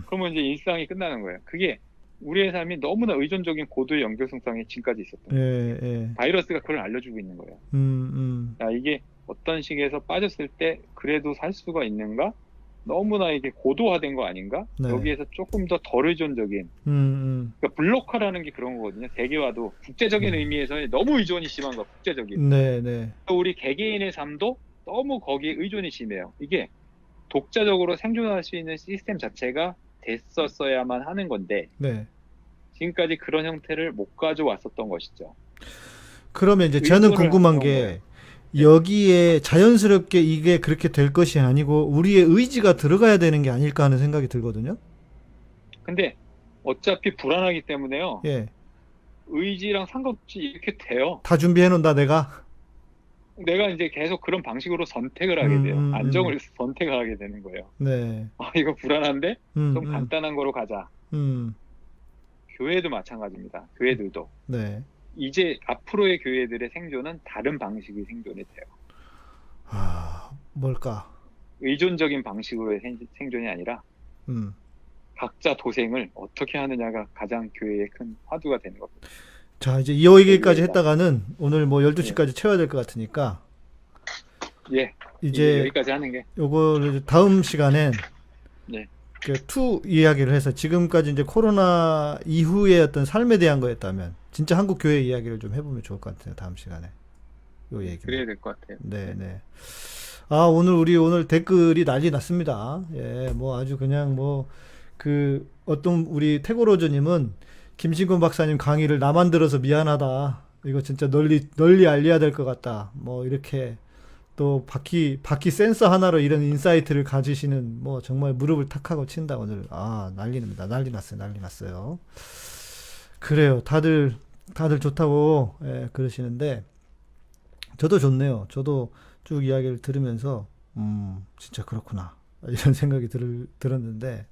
그러면 이제 일상이 끝나는 거예요. 그게 우리의 삶이 너무나 의존적인 고도의 연결성상에 지금까지 있었던 거예요. 예. 바이러스가 그걸 알려주고 있는 거예요. 야, 이게 어떤 시기에서 빠졌을 때 그래도 살 수가 있는가? 너무나 이게 고도화된 거 아닌가? 네. 여기에서 조금 더 덜 의존적인 그러니까 블록화라는 게 그런 거거든요. 세계화도 국제적인 의미에서 너무 의존이 심한 거, 국제적인. 네. 우리 개개인의 삶도 너무 거기에 의존이 심해요. 이게 독자적으로 생존할 수 있는 시스템 자체가 됐었어야만 하는 건데 네. 지금까지 그런 형태를 못 가져왔었던 것이죠. 그러면 이제 저는 궁금한 게 거예요. 여기에 자연스럽게 이게 그렇게 될 것이 아니고 우리의 의지가 들어가야 되는 게 아닐까 하는 생각이 들거든요. 근데 어차피 불안하기 때문에요. 예. 의지랑 상관없이 이렇게 돼요. 다 준비해 놓는다 내가. 내가 이제 계속 그런 방식으로 선택을 하게 돼요. 안정을 선택하게 되는 거예요. 네. 이거 불안한데 좀 음. 간단한 거로 가자. 교회도 마찬가지입니다. 교회들도. 네. 이제 앞으로의 교회들의 생존은 다른 방식의 생존이 돼요. 뭘까? 의존적인 방식으로의 생존이 아니라 각자 도생을 어떻게 하느냐가 가장 교회의 큰 화두가 되는 겁니다. 자, 이제 이 얘기까지 했다가는 오늘 뭐 12시까지 채워야 될 것 같으니까. 예. 이제 여기까지 하는 게. 요거를 다음 시간엔 네. 투 이야기를 해서 지금까지 이제 코로나 이후의 어떤 삶에 대한 거였다면 진짜 한국 교회 이야기를 좀 해보면 좋을 것 같아요. 다음 시간에. 요 얘기. 그래야 될 것 같아요. 네. 오늘 댓글이 난리 났습니다. 예, 뭐 아주 그냥 뭐 어떤 우리 태고로즈님은 김신곤 박사님 강의를 나만 들어서 미안하다. 이거 진짜 널리 알려야 될 것 같다. 뭐 이렇게 또 바퀴 센서 하나로 이런 인사이트를 가지시는 뭐 정말 무릎을 탁하고 친다 오늘. 난리납니다. 난리 났어요. 그래요. 다들 좋다고 그러시는데 저도 좋네요. 저도 쭉 이야기를 들으면서 진짜 그렇구나 이런 생각이 들었는데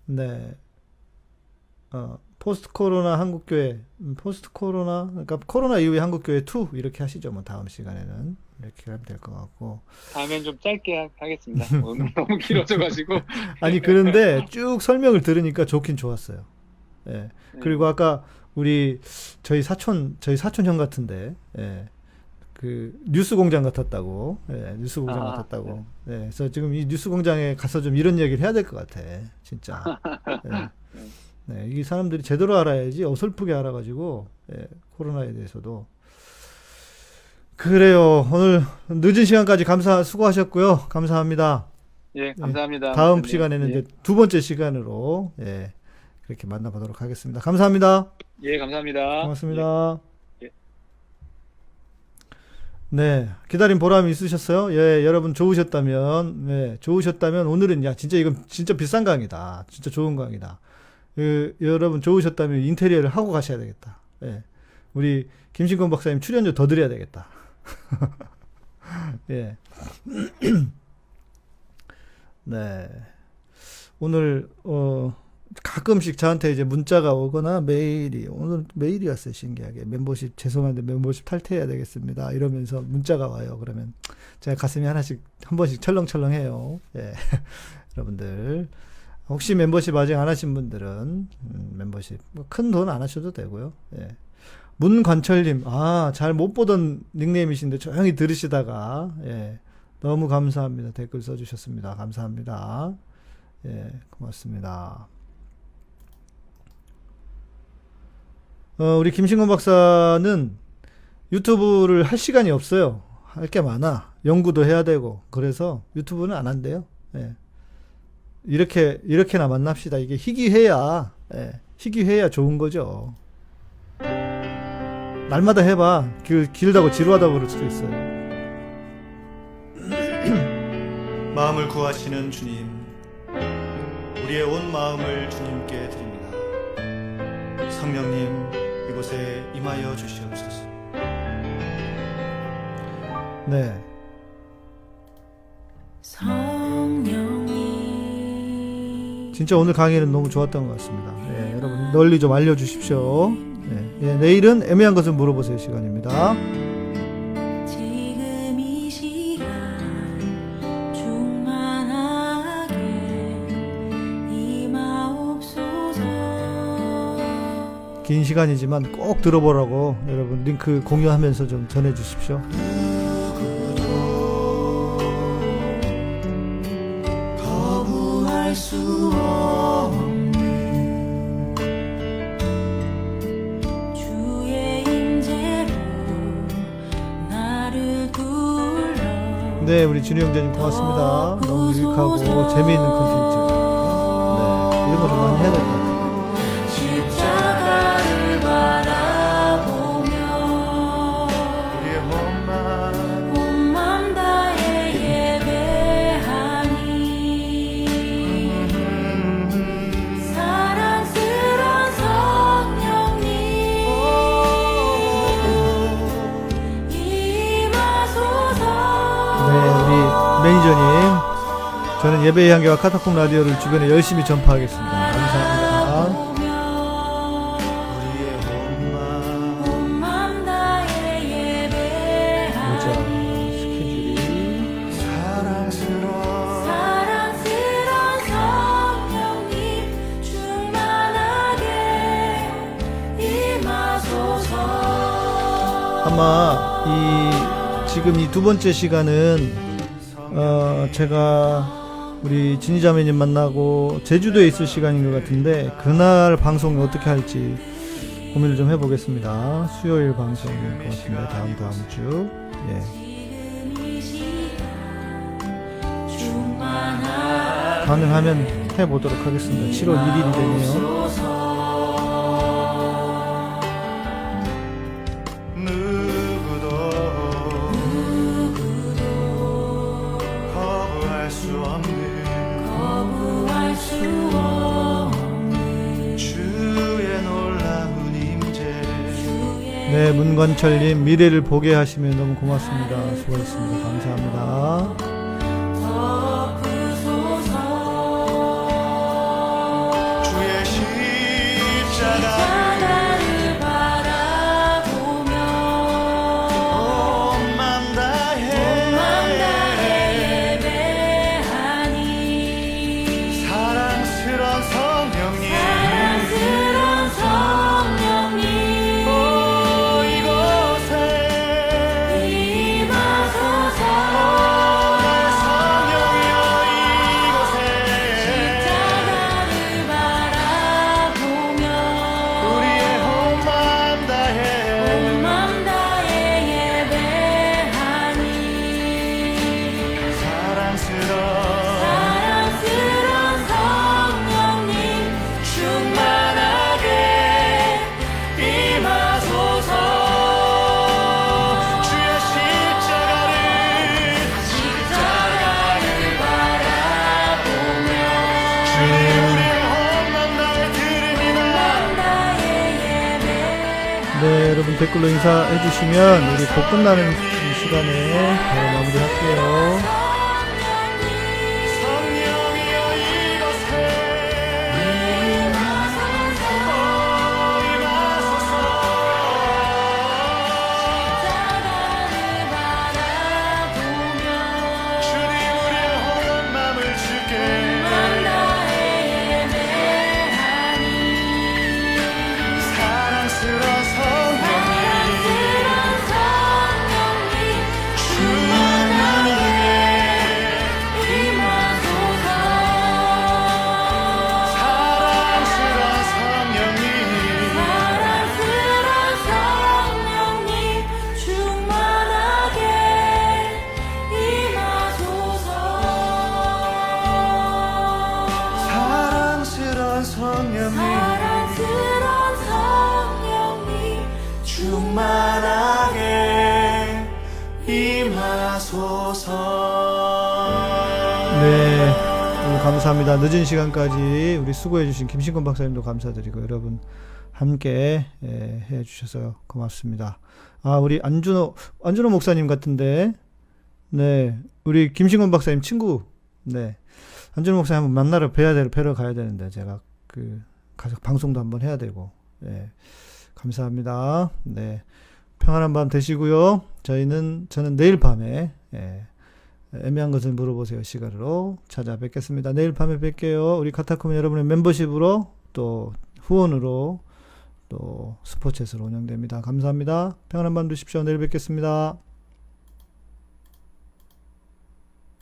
네. 포스트 코로나 한국교회, 그러니까 코로나 이후에 한국교회 2 이렇게 하시죠. 뭐 다음 시간에는 이렇게 하면 될 것 같고. 다음엔 좀 짧게 하겠습니다. 오늘 너무 길어져가지고. 아니 그런데 쭉 설명을 들으니까 좋긴 좋았어요. 예. 그리고 아까 저희 사촌 형 같은데, 뉴스공장 같았다고, 뉴스공장 같았다고. 그래서 지금 이 뉴스공장에 가서 좀 이런 얘기를 해야 될 것 같아, 진짜. 네, 이 사람들이 제대로 알아야지 어설프게 알아가지고 코로나에 대해서도 그래요. 오늘 늦은 시간까지 수고하셨고요. 감사합니다. 예, 감사합니다. 다음 시간에는 이제 두 번째 시간으로 그렇게 만나보도록 하겠습니다. 감사합니다. 예, 감사합니다. 고맙습니다. 예. 네, 기다린 보람이 있으셨어요? 예, 여러분 좋으셨다면, 네, 좋으셨다면 오늘은 진짜 이건 진짜 비싼 강의다. 진짜 좋은 강의다. 여러분 좋으셨다면 인테리어를 하고 가셔야 되겠다. 예, 우리 김신권 박사님 출연료 더 드려야 되겠다. 예. 네. 오늘 가끔씩 저한테 이제 문자가 오거나 오늘 메일이 왔어요. 신기하게 멤버십 죄송한데 멤버십 탈퇴해야 되겠습니다. 이러면서 문자가 와요. 그러면 제가 가슴이 한 번씩 철렁철렁해요. 예. 여러분들 혹시 멤버십 아직 안 하신 분들은 멤버십 큰 돈 안 하셔도 되고요. 예. 문관철님, 잘 못 보던 닉네임이신데 조용히 들으시다가, 예, 너무 감사합니다. 댓글 써주셨습니다. 감사합니다. 예, 고맙습니다. 우리 김신권 박사는 유튜브를 할 시간이 없어요. 할 게 많아. 연구도 해야 되고, 그래서 유튜브는 안 한대요. 예. 이렇게나 만납시다. 이게 희귀해야 좋은 거죠. 날마다 해봐. 길다고 지루하다고 그럴 수도 있어요. 마음을 구하시는 주님, 우리의 온 마음을 주님께 드립니다. 성령님, 이곳에 임하여 주시옵소서. 네. 성령님. 진짜 오늘 강의는 너무 좋았던 것 같습니다. 네, 여러분 널리 좀 알려주십시오. 네, 내일은 애매한 것을 물어보세요 시간입니다. 지금 이 시간 충만하게 임하옵소서. 긴 시간이지만 꼭 들어보라고 여러분 링크 공유하면서 좀 전해주십시오. 거부할 수 네, 우리 준희 형제님 고맙습니다. 너무 유익하고 재미있는 콘텐츠. 네, 이런 거 좀 많이 해야 될 것 같아요. 십자가를 바라보며 우리의 온맘 다해 예배하니 사랑스런 성령님 임하소서. 네, 우리 매니저님, 저는 예배의 향기와 카타콤 라디오를 주변에 열심히 전파하겠습니다. 감사합니다. 보자, 스케줄이 사랑스런 성령님 충만하게 임하소서. 아마 지금 이 두 번째 시간은 제가 우리 진희자매님 만나고 제주도에 있을 시간인 것 같은데 그날 방송을 어떻게 할지 고민을 좀 해보겠습니다. 수요일 방송일 것 같은데 다음 주. 예. 가능하면 해보도록 하겠습니다. 7월 1일이 되네요. 네, 문관철님 미래를 보게 하시면 너무 고맙습니다. 수고하셨습니다. 감사합니다. 주의 십자가를 바라보며 온맘 다해 예배하니 사랑스런 성령님 이곳에 임하소서. 네, 여러분 댓글로 인사해 주시면 우리 곧 끝나는 이 시간에 바로 마무리할게요. 네, 오늘 감사합니다. 늦은 시간까지 우리 수고해주신 김신권 박사님도 감사드리고 여러분 함께 해주셔서 고맙습니다. 아, 우리 안준호 목사님 같은데, 네, 우리 김신권 박사님 친구, 네, 안준호 목사님 한번 만나러 뵈러 가야 되는데 제가 가서 방송도 한번 해야 되고, 네, 감사합니다. 네, 평안한 밤 되시고요. 저는 내일 밤에 애매한 것을 물어보세요 시간으로 찾아뵙겠습니다. 내일 밤에 뵐게요. 우리 카타콤 여러분의 멤버십으로 또 후원으로 또 스포츠에서 운영됩니다. 감사합니다. 평안한 밤 되십시오. 내일 뵙겠습니다.